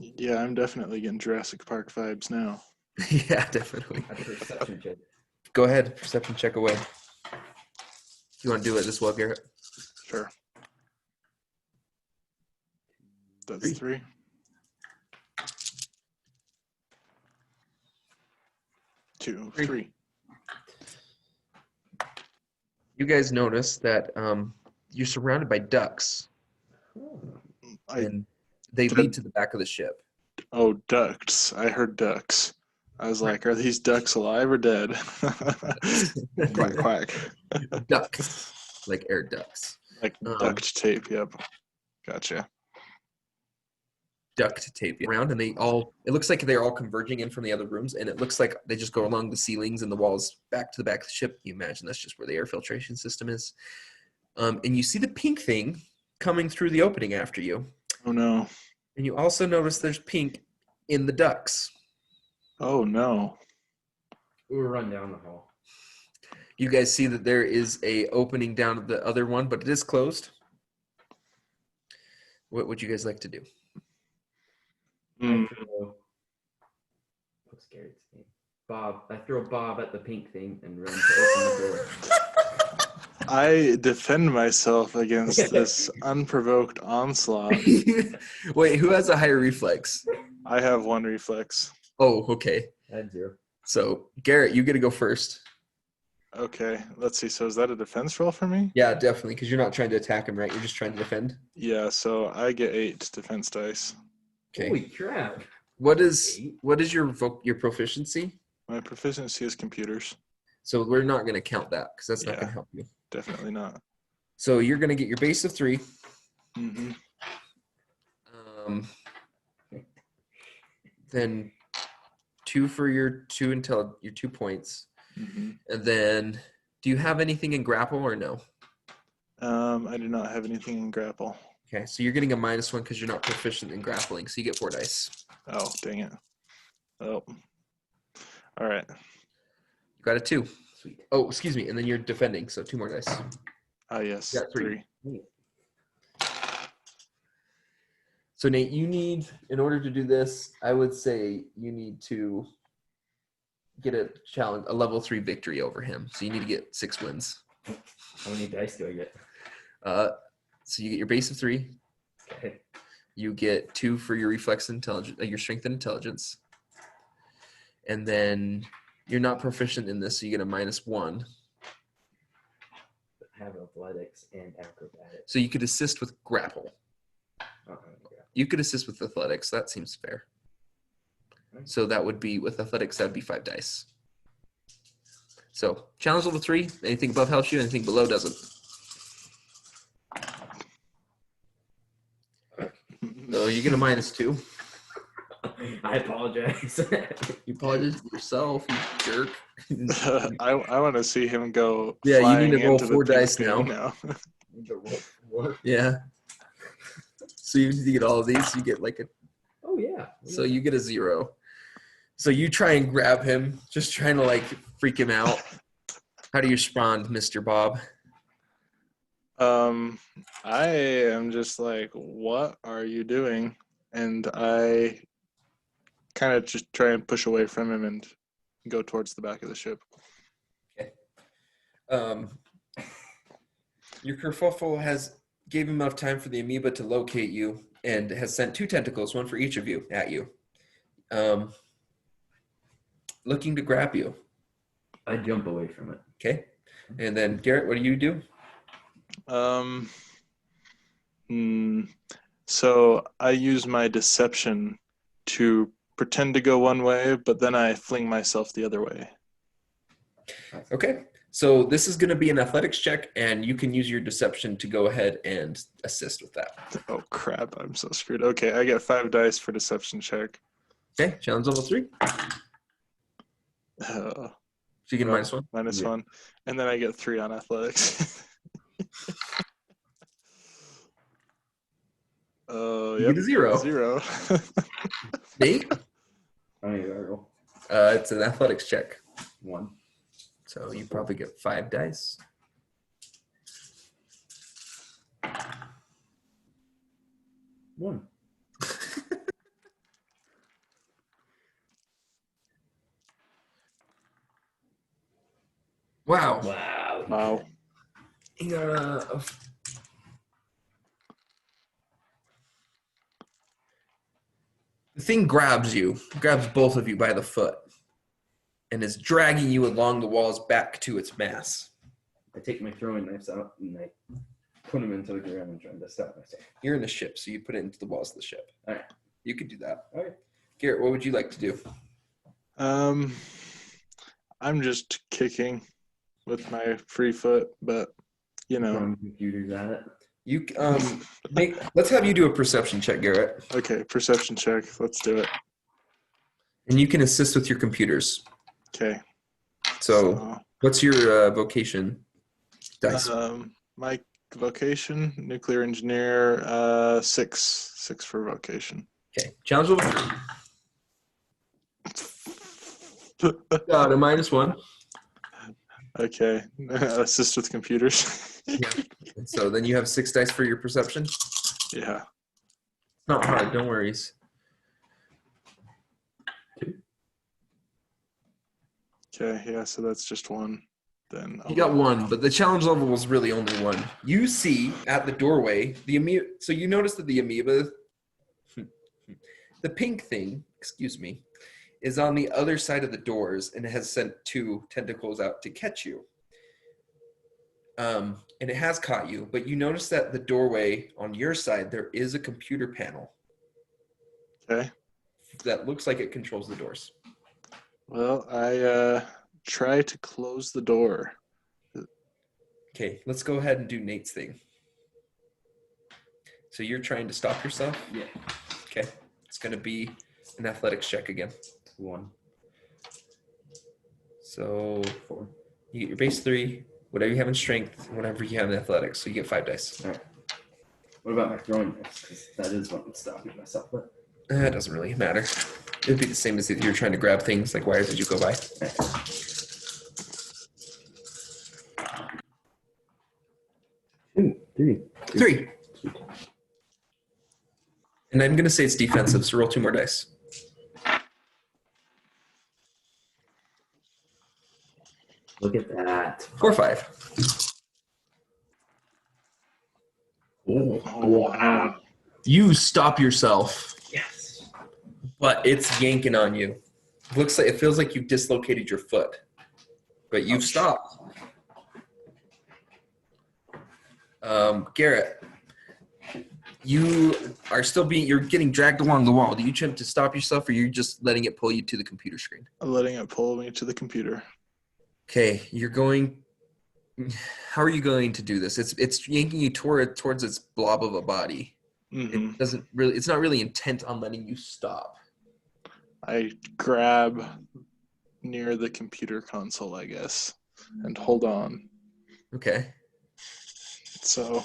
Yeah, I'm definitely getting Jurassic Park vibes now. Yeah, definitely. I did a perception check. Go ahead, perception check away. You want to do it this well, Garrett? Sure. That's 3. Two, 3. You guys notice that you're surrounded by ducks, and they lead to the back of the ship. Oh, ducks. I heard ducks. I was like, are these ducks alive or dead? Quack, quack. Ducks, like air ducts. Like duct tape, yep. Gotcha. Duct tape around, and it looks like they're all converging in from the other rooms, and it looks like they just go along the ceilings and the walls back to the back of the ship. You imagine that's just where the air filtration system is. And you see the pink thing coming through the opening after you. Oh no. And you also notice there's pink in the ducts. Oh no. We'll run down the hall. You guys see that there is a opening down to the other one, but it is closed. What would you guys like to do? Mm. What's Garrett's name? Bob. I throw Bob at the pink thing and run to open the door. I defend myself against this unprovoked onslaught. Wait, who has a higher reflex? I have 1 reflex. Oh, okay. I had 0. So, Garrett, you get to go first. Okay, let's see. So is that a defense roll for me? Yeah, definitely, because you're not trying to attack him, right? You're just trying to defend. Yeah, so I get 8 defense dice. Okay. Holy crap. What is your proficiency? My proficiency is computers. So we're not going to count that because that's not Yeah. going to help you. Definitely not. So you're going to get your base of 3. Mm-hmm. Then 2 for your 2 points. Mm-hmm. And then, do you have anything in grapple or no? I do not have anything in grapple. Okay, so you're getting a -1 because you're not proficient in grappling, so you get 4 dice. Oh, dang it. Oh. All right. You got a 2. Sweet. Oh, excuse me, and then you're defending, so 2 more dice. Ah, yes. Yeah, 3. 3. So Nate, you need, in order to do this, I would say you need to get a challenge, a level 3 victory over him. So you need to get 6 wins. How many dice do I get? So you get your base of 3. Okay. You get 2 for your reflex intelligence, your strength and intelligence. And then you're not proficient in this, so you get a -1. I have athletics and acrobatics. So you could assist with grapple. Yeah. You could assist with athletics. That seems fair. So that would be, with athletics, that would be 5 dice. So challenge level 3. Anything above helps you. Anything below doesn't. So you get a -2. I apologize. You apologize to yourself, you jerk. I want to see him go. Yeah, you need to flying roll into the 4 pink dice thing now. What? Yeah. So you need to get all of these. You get like a. Oh yeah. So you get a 0. So you try and grab him, just trying to like freak him out. How do you respond, Mr. Bob? I am just like, what are you doing? And I kind of just try and push away from him and go towards the back of the ship. Your kerfuffle gave him enough time for the amoeba to locate you and has sent 2 tentacles, 1 for each of you, at you. Looking to grab you. I jump away from it. Okay. And then Garrett, what do you do? So I use my deception to pretend to go one way, but then I fling myself the other way. Okay. So this is going to be an athletics check, and you can use your deception to go ahead and assist with that. Oh crap, I'm so screwed. Okay, I get 5 dice for deception check. Okay. Challenge level 3. So you get a -1. -1. And then I get 3 on athletics. Oh, You yep. get a 0. 0. Nate? How many do I roll? It's an athletics check. 1. So you probably get 5 dice. One. Wow. Wow. Wow. You got the thing grabs both of you by the foot, and is dragging you along the walls back to its mass. I take my throwing knives out and I put them into the ground and trying to stop myself. You're in the ship, so you put it into the walls of the ship. All right. You could do that. All right. Garrett, what would you like to do? I'm just kicking with my free foot, but you know. Throwing computers at it. You let's have you do a perception check, Garrett. Okay, perception check. Let's do it. And you can assist with your computers. Okay. So what's your vocation dice? My vocation, nuclear engineer, 6 for vocation. Okay. Challenge level 3. Got a -1. Okay. Assist with computers. And so then you have 6 dice for your perception. Yeah. Not hard, don't worry. Okay, yeah, so that's just 1. Then You got 1, but the challenge level was really only 1. You see at the doorway the amoeba. So you notice that the amoeba, the pink thing, excuse me, is on the other side of the doors and it has sent 2 tentacles out to catch you. And it has caught you, but you notice that the doorway on your side, there is a computer panel. Okay. That looks like it controls the doors. Well, I try to close the door. Okay, let's go ahead and do Nate's thing. So you're trying to stop yourself? Yeah. Okay, it's going to be an athletics check again. 1. So 4. you get your base 3, whatever you have in strength, whatever you have in athletics. So you get 5 dice. All right. What about my throwing dice? Because that is what I'm stopping myself with. It doesn't really matter. It would be the same as if you're trying to grab things like wires as you go by. Ooh, 3. 3. And I'm going to say it's defensive, so roll 2 more dice. Look at that. 4 or 5. Oh, wow. You stop yourself, Yes. but it's yanking on you. Looks like it feels like you've dislocated your foot, but you've stopped. Garrett, you are still you're getting dragged along the wall. Do you attempt to stop yourself, or are you just letting it pull you to the computer screen? I'm letting it pull me to the computer. Okay, you're going. How are you going to do this? It's yanking you towards its blob of a body. Mm-hmm. It doesn't really. It's not really intent on letting you stop. I grab near the computer console, I guess, and hold on. Okay. So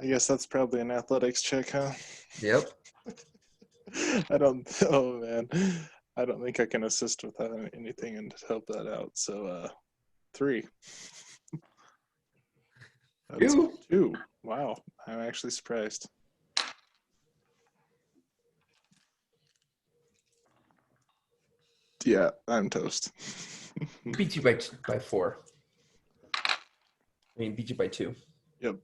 I guess that's probably an athletics check, huh? Yep. Oh man. I don't think I can assist with that, anything and help that out. So 3. That's 2. Wow. I'm actually surprised. Yeah, I'm toast. Beat you by 4. Beat you by 2. Yep.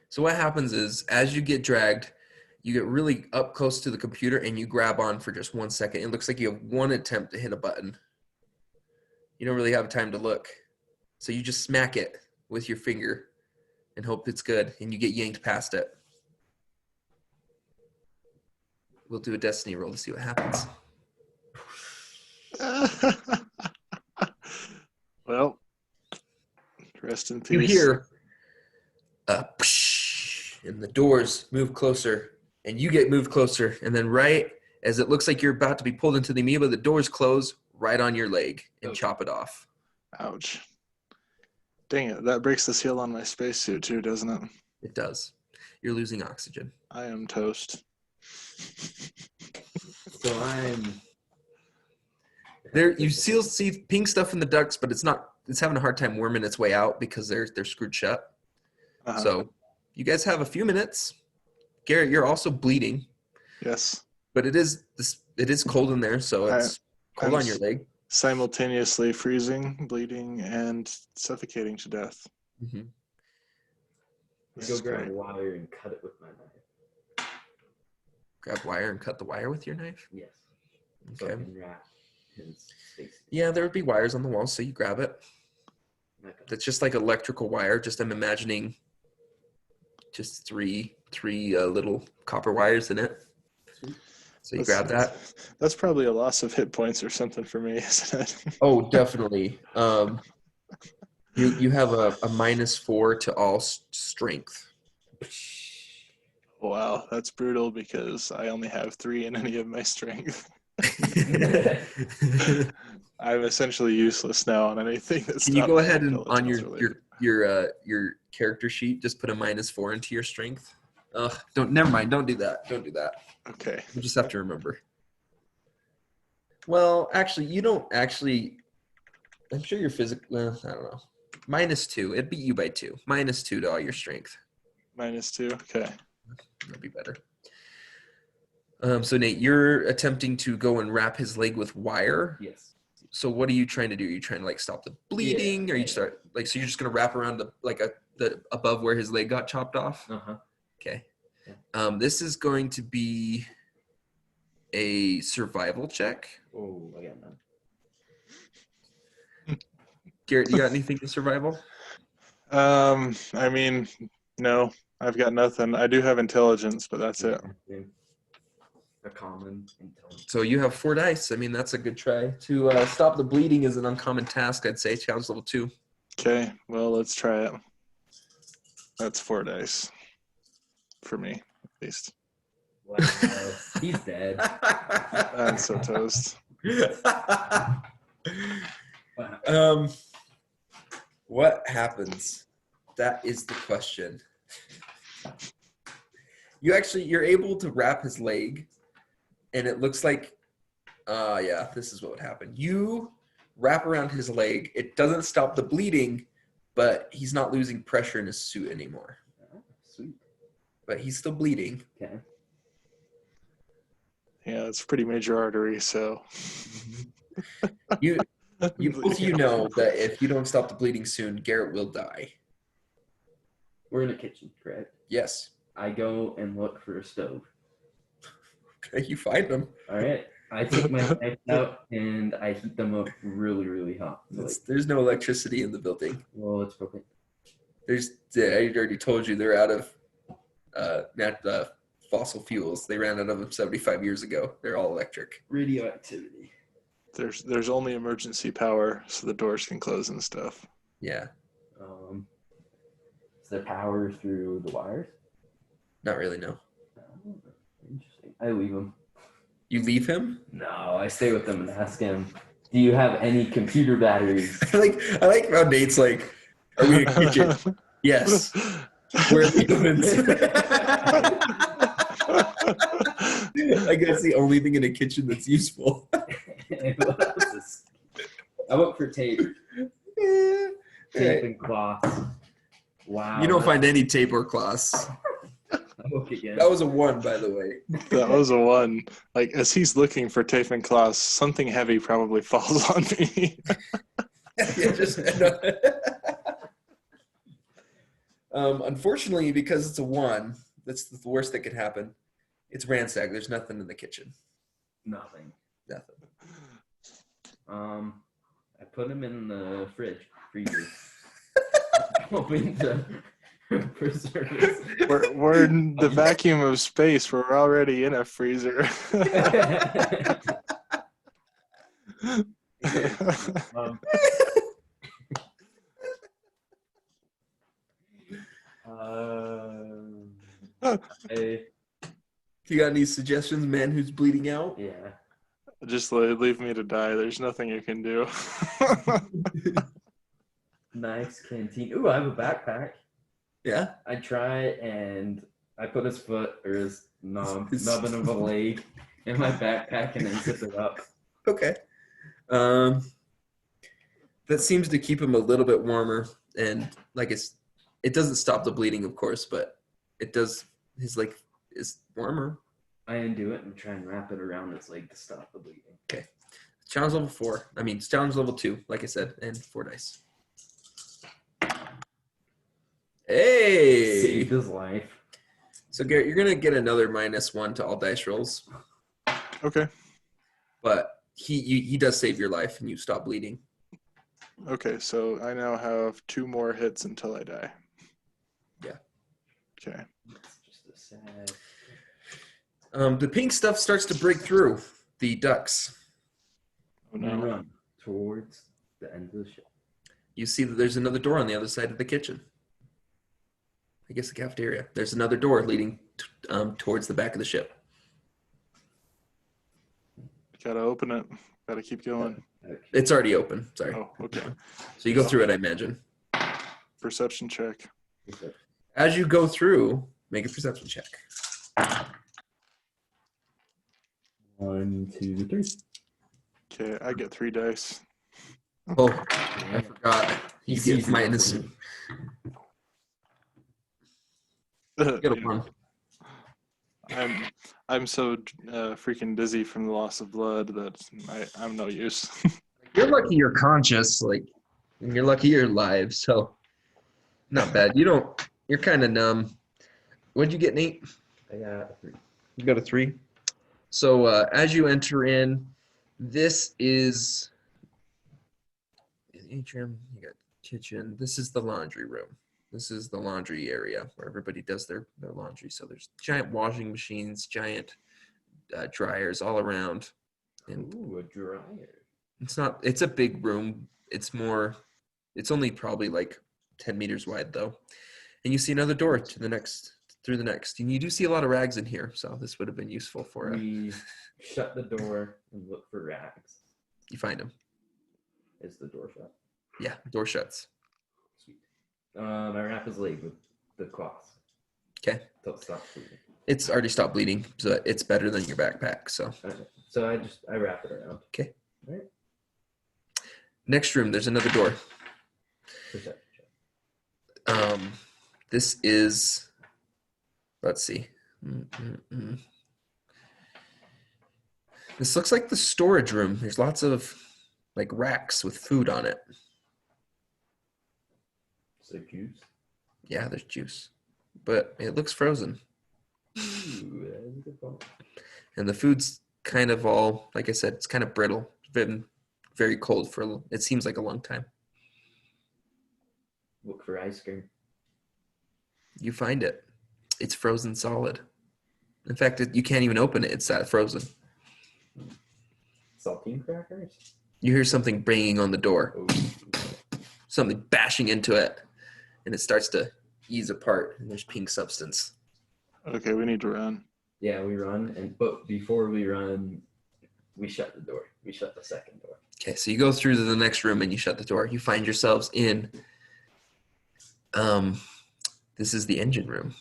So what happens is, as you get dragged, you get really up close to the computer and you grab on for just 1 second. It looks like you have 1 attempt to hit a button. You don't really have time to look. So you just smack it with your finger and hope it's good, and you get yanked past it. We'll do a destiny roll to see what happens. Well, rest in peace. You hear a psh, and the doors move closer, and you get moved closer, and then right as it looks like you're about to be pulled into the amoeba, the doors close right on your leg and chop it off. Ouch. Dang it, that breaks the seal on my spacesuit too, doesn't it? It does. You're losing oxygen. I am toast. So I'm There, you still see pink stuff in the ducts, but it's having a hard time worming its way out because they're screwed shut. Uh-huh. So you guys have a few minutes. Garrett, you're also bleeding, Yes. but it is cold in there, so it's cold I'm on your leg. Simultaneously freezing, bleeding, and suffocating to death. Mm-hmm. This go is grab great. a wire and cut it with my knife. Grab wire and cut the wire with your knife. Yes. So I Okay. can wrap his face. Yeah, there would be wires on the wall, so you grab it. That's just like electrical wire. Just I'm imagining just three little copper wires in it. So you grab that. That's probably a loss of hit points or something for me, isn't it? Oh, definitely. You have a -4 to all strength. Wow, that's brutal because I only have 3 in any of my strength. I'm essentially useless now on anything that's Can you not go ahead and on intelligence related. your character sheet just put a -4 into your strength? Never mind. Don't do that. Don't do that. Okay. You just have to remember. Well, actually, you don't actually. I'm sure you're physical. Well, I don't know. -2. It beat you by 2. -2 to all your strength. -2. Okay. That'd be better. So Nate, you're attempting to go and wrap his leg with wire. Yes. So what are you trying to do? Are you trying to like stop the bleeding, or you start like so you're just gonna wrap around the above where his leg got chopped off? Uh-huh. Okay. Yeah. This is going to be a survival check. Oh, I got none. Garrett, you got anything to survival? I mean, no, I've got nothing. I do have intelligence, but that's it. Yeah. A common intelligence. So you have 4 dice. I mean, that's a good try. To stop the bleeding is an uncommon task, I'd say. Challenge level 2. Okay, well, let's try it. That's 4 dice. For me, at least. Wow. He's dead. I'm so toast. Wow. What happens? That is the question. You're able to wrap his leg, and it looks like, yeah, this is what would happen. You wrap around his leg. It doesn't stop the bleeding, but he's not losing pressure in his suit anymore. Oh, sweet. But he's still bleeding. Okay. Yeah, it's a pretty major artery, so. You both know that if you don't stop the bleeding soon, Garrett will die. We're in a kitchen, correct? Yes. I go and look for a stove. Okay, you find them. All right. I take my knife out and I heat them up really, really hot. There's no electricity in the building. Well, it's broken. I already told you they're out of fossil fuels. They ran out of them 75 years ago. They're all electric. Radioactivity. There's only emergency power, so the doors can close and stuff. Yeah. Is there power through the wires? Not really, no. Oh, interesting. I leave him. You leave him? No, I stay with him and ask him, do you have any computer batteries? I like how Nate's like, are we in a kitchen? Yes. Where are the ovens? I guess the only thing in a kitchen that's useful. I look for tape. Tape and cloths. Wow. You don't find any tape or cloths. I look again. That was a 1, by the way. That was a 1. Like, as he's looking for tape and cloths, something heavy probably falls on me. Unfortunately, because it's a 1, that's the worst that could happen. It's ransacked. There's nothing in the kitchen. Nothing. Nothing. I put him in the freezer. Hoping to preserve it. We're in the vacuum of space. We're already in a freezer. You got any suggestions, man who's bleeding out? Yeah. Just leave me to die. There's nothing you can do. Nice canteen. Ooh, I have a backpack. Yeah? I try and I put his foot or his nubbin of a leg in my backpack and then zip it up. Okay. That seems to keep him a little bit warmer, and it doesn't stop the bleeding, of course, but it does. His leg is warmer. I undo it and try and wrap it around his leg to stop the bleeding. Okay. Challenge level 4. I mean, challenge level 2, like I said, and 4 dice. Hey! Saved his life. So, Garrett, you're going to get another -1 to all dice rolls. Okay. But he does save your life, and you stop bleeding. Okay, so I now have 2 more hits until I die. Yeah. Okay. It's just a sad. The pink stuff starts to break through the ducts. Oh We no. run towards the end of the ship. You see that there's another door on the other side of the kitchen. I guess the cafeteria. There's another door leading towards the back of the ship. Gotta open it. Gotta keep going. Okay. It's already open. Sorry. Oh, okay. So you go through it, I imagine. Perception check. As you go through, make a perception check. 1, 2, 3. Okay, I get 3 dice. Oh, I forgot. You get minus. Get a 1. I'm so freaking dizzy from the loss of blood that I'm no use. You're lucky you're conscious, and you're lucky you're alive, so not bad. You're kind of numb. What'd you get, Nate? I got a 3. You got a 3. So as you enter in, this is atrium. You got kitchen. This is the laundry room. This is the laundry area where everybody does their laundry. So there's giant washing machines, giant dryers all around. And Ooh, a dryer. it's a big room. It's only probably like 10 meters wide though. And you see another door through the next. And you do see a lot of rags in here. So this would have been useful for We shut the door and look for rags. you find them. Is the door shut? Yeah, door shuts. Sweet. I wrap his leg with the cloth. Okay. Till it stops bleeding. It's already stopped bleeding, so it's better than your backpack. So Okay. So I wrap it around. Okay. All right. next room, there's another door. Perception check. This is, let's see. This looks like the storage room. There's lots of like racks with food on it. So juice. Yeah, there's juice, but it looks frozen. Ooh, that is a good point. And the food's kind of all, like I said, it's kind of brittle. It's been very cold it seems like a long time. Look for ice cream. You find it. It's frozen solid. In fact, you can't even open it. It's that frozen. Saltine crackers. You hear something banging on the door, Oh, something bashing into it, and it starts to ease apart, and there's pink substance. Okay, we need to run. yeah, we run, but before we run, we shut the door. We shut the second door. Okay, so you go through to the next room and you shut the door. You find yourselves in, this is the engine room.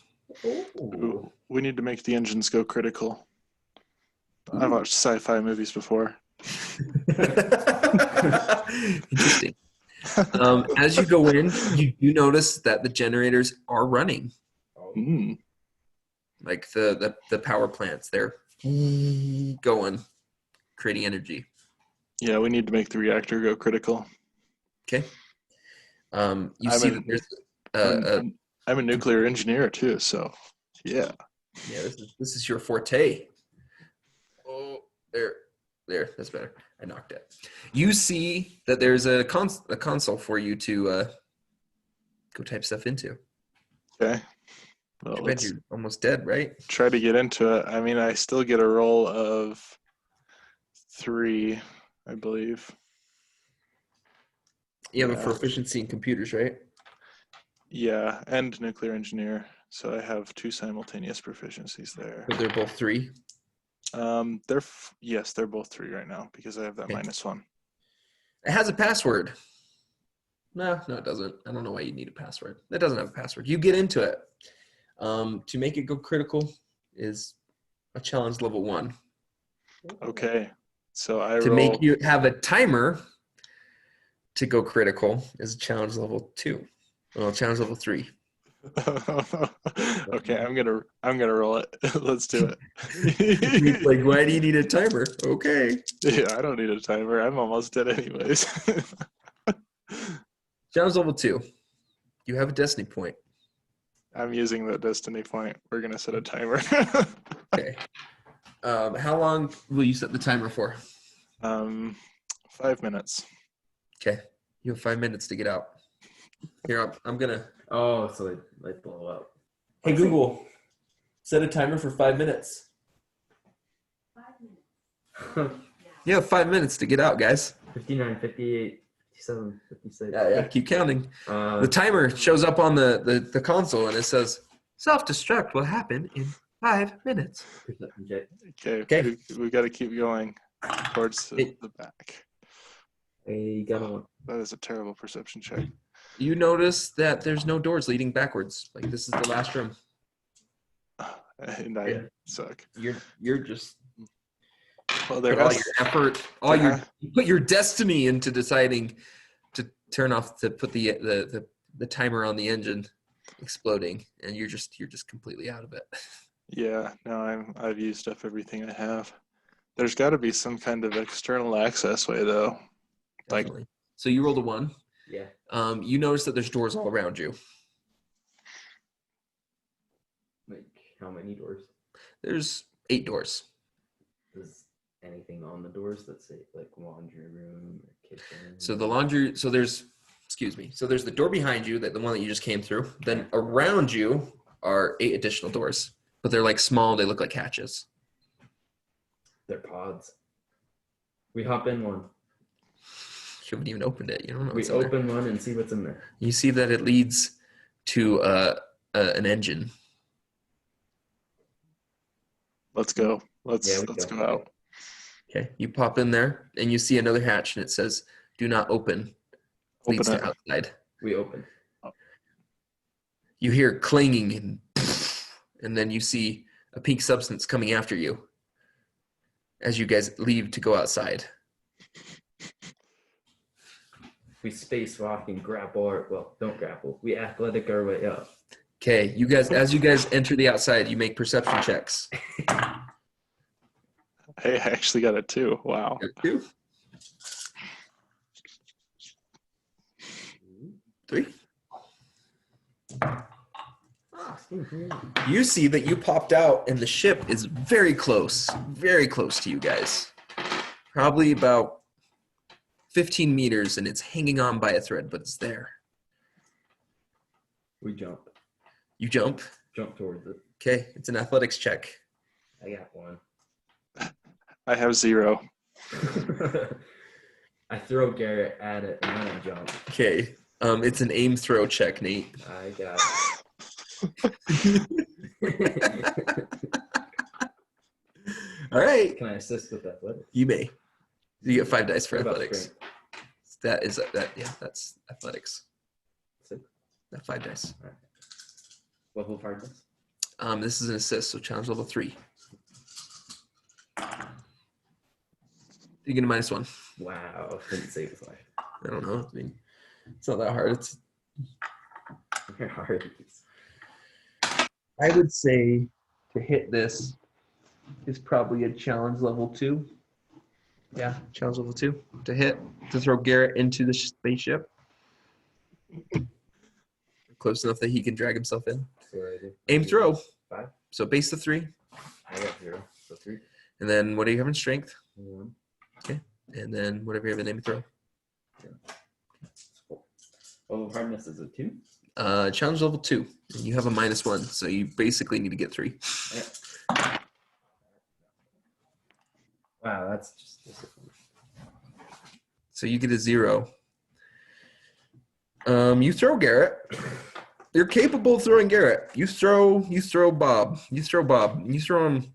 Ooh, we need to make the engines go critical. I've watched sci-fi movies before. Interesting. As you go in, you do notice that the generators are running. Mm. Like the power plants, they're going, creating energy. Yeah, we need to make the reactor go critical. Okay. You see that there's I'm a nuclear engineer too, so yeah. yeah, this is your forte. Oh, there, that's better. I knocked it. You see that there's a console for you to go type stuff into. Okay. Well, I bet let's you're almost dead, right? try to get into it. I mean, I still get a roll of 3, I believe. You have a Yeah. proficiency in computers, right? Yeah, and nuclear engineer. So I have 2 simultaneous proficiencies there. But they're both 3. Yes, they're both 3 right now because I have that Okay. -1. It has a password. No, it doesn't. I don't know why you need a password. It doesn't have a password. You get into it. To make it go critical is a challenge level 1. Okay. So I To roll. make you have a timer to go critical is a challenge level 2. Well, challenge level 3. Okay, I'm gonna roll it. Let's do it. Like, why do you need a timer? Okay. Yeah, I don't need a timer. I'm almost dead anyways. Challenge level 2. You have a destiny point. I'm using that destiny point. We're gonna set a timer. Okay. How long will you set the timer for? 5 minutes. Okay. You have 5 minutes to get out. Here, I'm gonna. Oh, so they blow up. Hey Google, set a timer for 5 minutes. You have 5 minutes to get out, guys. 59, 58, 57, 56. Yeah. Keep counting. The timer shows up on the console and it says self-destruct will happen in 5 minutes. Perception check. Okay. We got to keep going towards the back. I got a 1. That is a terrible perception check. You notice that there's no doors leading backwards. Like this is the last room. And I suck. You're just Well, put all your effort, you put your destiny into deciding to put the timer on the engine exploding, and you're just completely out of it. Yeah, no, I've used up everything I have. There's got to be some kind of external access way, though. Definitely. So you rolled a 1. Yeah. You notice that there's doors all around you. Like, how many doors? There's 8 doors. Is anything on the doors that say, like, laundry room or kitchen? So there's the door behind you, the one that you just came through. Then around you are 8 additional doors, but they're like small. They look like hatches. They're pods. We hop in one. You haven't even opened it. You don't know We what's in there. open one and see what's in there. You see that it leads to an engine. Let's go. Let's go. go out. Okay, you pop in there and you see another hatch and it says, "Do not open." Leads Open to it. outside. We open. You hear clanging and then you see a pink substance coming after you as you guys leave to go outside. We spacewalk and don't grapple. We athletic our way up. Okay, as you guys enter the outside, you make perception checks. Hey, I actually got it too. Wow. 2, 3. You see that you popped out and the ship is very close to you guys. Probably about 15 meters and it's hanging on by a thread, but it's there. We jump. You jump. Jump towards it. Okay, it's an athletics check. I got 1. I have 0. I throw Garrett at it and then I jump. Okay, it's an aim throw check, Nate. I got All right, Can I assist with athletics? you may. You get 5 dice for What about athletics. strength? That's athletics. 6. That 5 dice. Level of hardness? This is an assist, so challenge level 3. You get a -1. Wow. Didn't save his life. I don't know. I mean, it's not that hard. It's. You're hard. I would say to hit this is probably a challenge level 2. Yeah, challenge level 2 to hit to throw Garrett into the spaceship. Close enough that he can drag himself in. Aim throw. 5. So base the 3, I got 0. So 3. and then what do you have in strength? 1. And then whatever you have in aim throw. 4. Level of hardness is a 2. Challenge level 2. And you have a -1, so you basically need to get 3. Yeah. Wow, that's just disappointing. So you get a 0. You throw Garrett. You're capable of throwing Garrett. You throw Bob. You throw him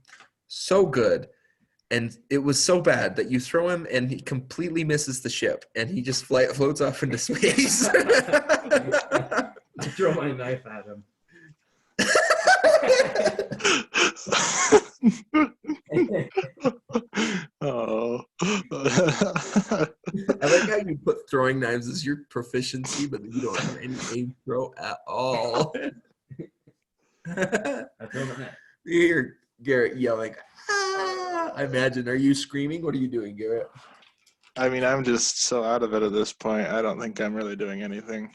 so good. And it was so bad that you throw him and he completely misses the ship and he just floats off into space. I throw my knife at him. Oh. I like how you put throwing knives as your proficiency, but you don't have any aim throw at all. I throw my knife. You hear Garrett yelling, "Ah!" I imagine. Are you screaming? What are you doing, Garrett? I mean, I'm just so out of it at this point. I don't think I'm really doing anything.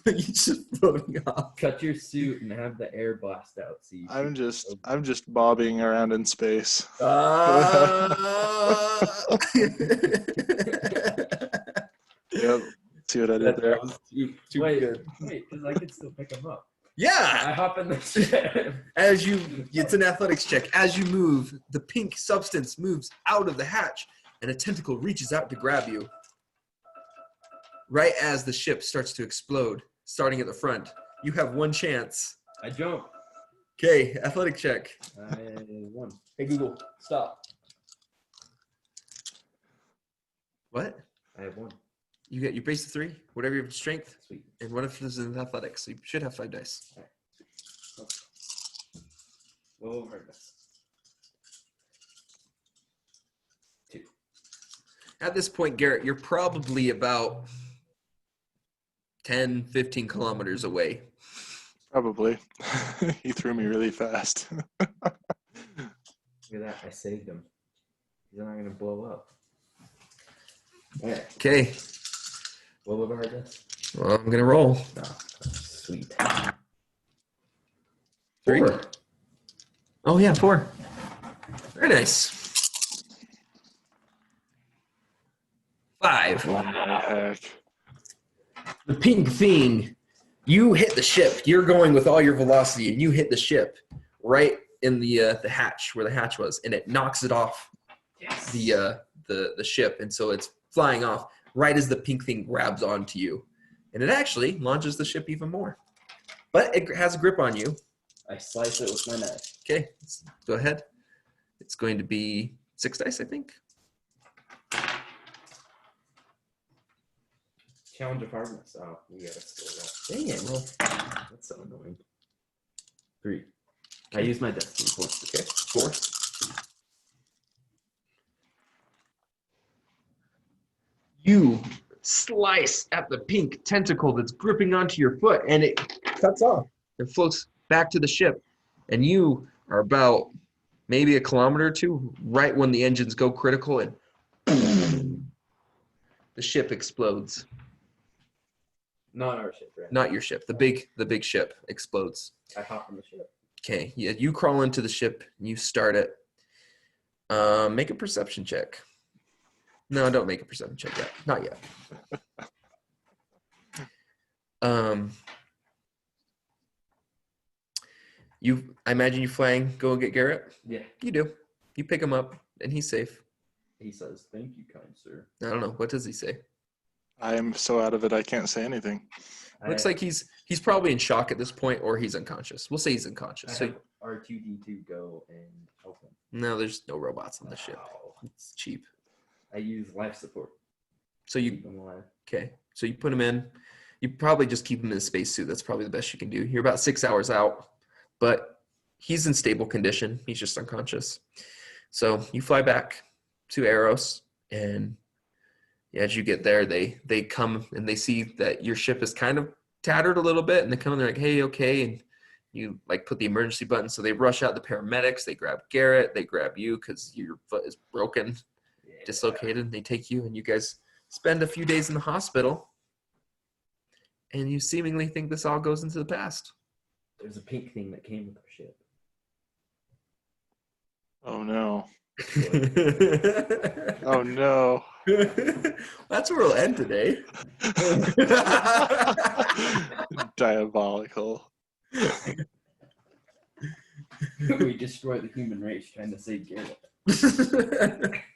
You're just floating off. Cut your suit and have the air blast out. So you I'm just bobbing around in space. Yep. See what I did there? That was too Wait, good. because I can still pick him up. Yeah. I hop in the ship. It's an athletics check. As you move, the pink substance moves out of the hatch, and a tentacle reaches out to grab you. Right as the ship starts to explode, starting at the front, you have one chance. I jump. Okay, athletic check. I won. Hey Google, stop. What? I have one. You base of 3, whatever your strength, Sweet. and one of this is in athletics. So you should have 5 dice. Well over this. 2. At this point, Garrett, you're probably about 10, 15 kilometers away. Probably. He threw me really fast. Look at that. I saved him. He's not going to blow up. Alright. Okay, Well over this. well, I'm going to roll. Oh, sweet. 3. Oh, yeah, 4. Very nice. 5. What the heck? The pink thing, you hit the ship. You're going with all your velocity, and you hit the ship right in the hatch, where the hatch was, and it knocks it off Yes. the ship, and so it's flying off right as the pink thing grabs onto you, and it actually launches the ship even more. But it has a grip on you. I slice it with my knife. Okay, let's go ahead. It's going to be 6 dice, I think. Challenge of hardness. Oh, we gotta still roll. Dang it, roll. That's so annoying. 3. I use my destiny points. Okay, 4. You slice at the pink tentacle that's gripping onto your foot, and it cuts off and floats back to the ship. And you are about maybe a kilometer or 2 right when the engines go critical, and the ship explodes. Not our ship, right? Not your ship. The big ship explodes. I hop on the ship. Okay, yeah, you crawl into the ship. You start it. Make a perception check. No, don't make a perception check yet. Not yet. I imagine you flying. Go and get Garrett. Yeah. You do. You pick him up, and he's safe. He says, "Thank you, kind sir." I don't know. What does he say? I am so out of it I can't say anything. Looks like he's probably in shock at this point, or he's unconscious. We'll say he's unconscious. I So have R2D2 go and help him. no, there's no robots on the ship. Wow. It's cheap. I use life support. So Keep him alive. Okay, so you put him in. You probably just keep him in a spacesuit. That's probably the best you can do. You're about 6 hours out, but he's in stable condition. He's just unconscious. So you fly back to Eros, and as you get there, they come and they see that your ship is kind of tattered a little bit, and they come and they're like, "Hey, okay," and you like put the emergency button. So they rush out the paramedics. They grab Garrett. They grab you because your foot is broken, Yeah. dislocated. They take you, and you guys spend a few days in the hospital. And you seemingly think this all goes into the past. There's a pink thing that came with our ship. Oh no. Oh no. That's where we'll end today. Diabolical. We destroyed the human race trying to save Garrett.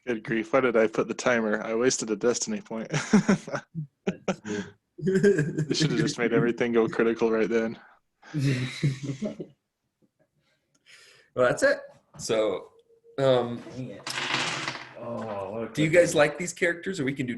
Good grief. Why did I put the timer? I wasted a destiny point. That's good. They should have just made everything go critical right then. Well, that's it. So, Dang it. Oh, what a do you guys like these characters, or we can do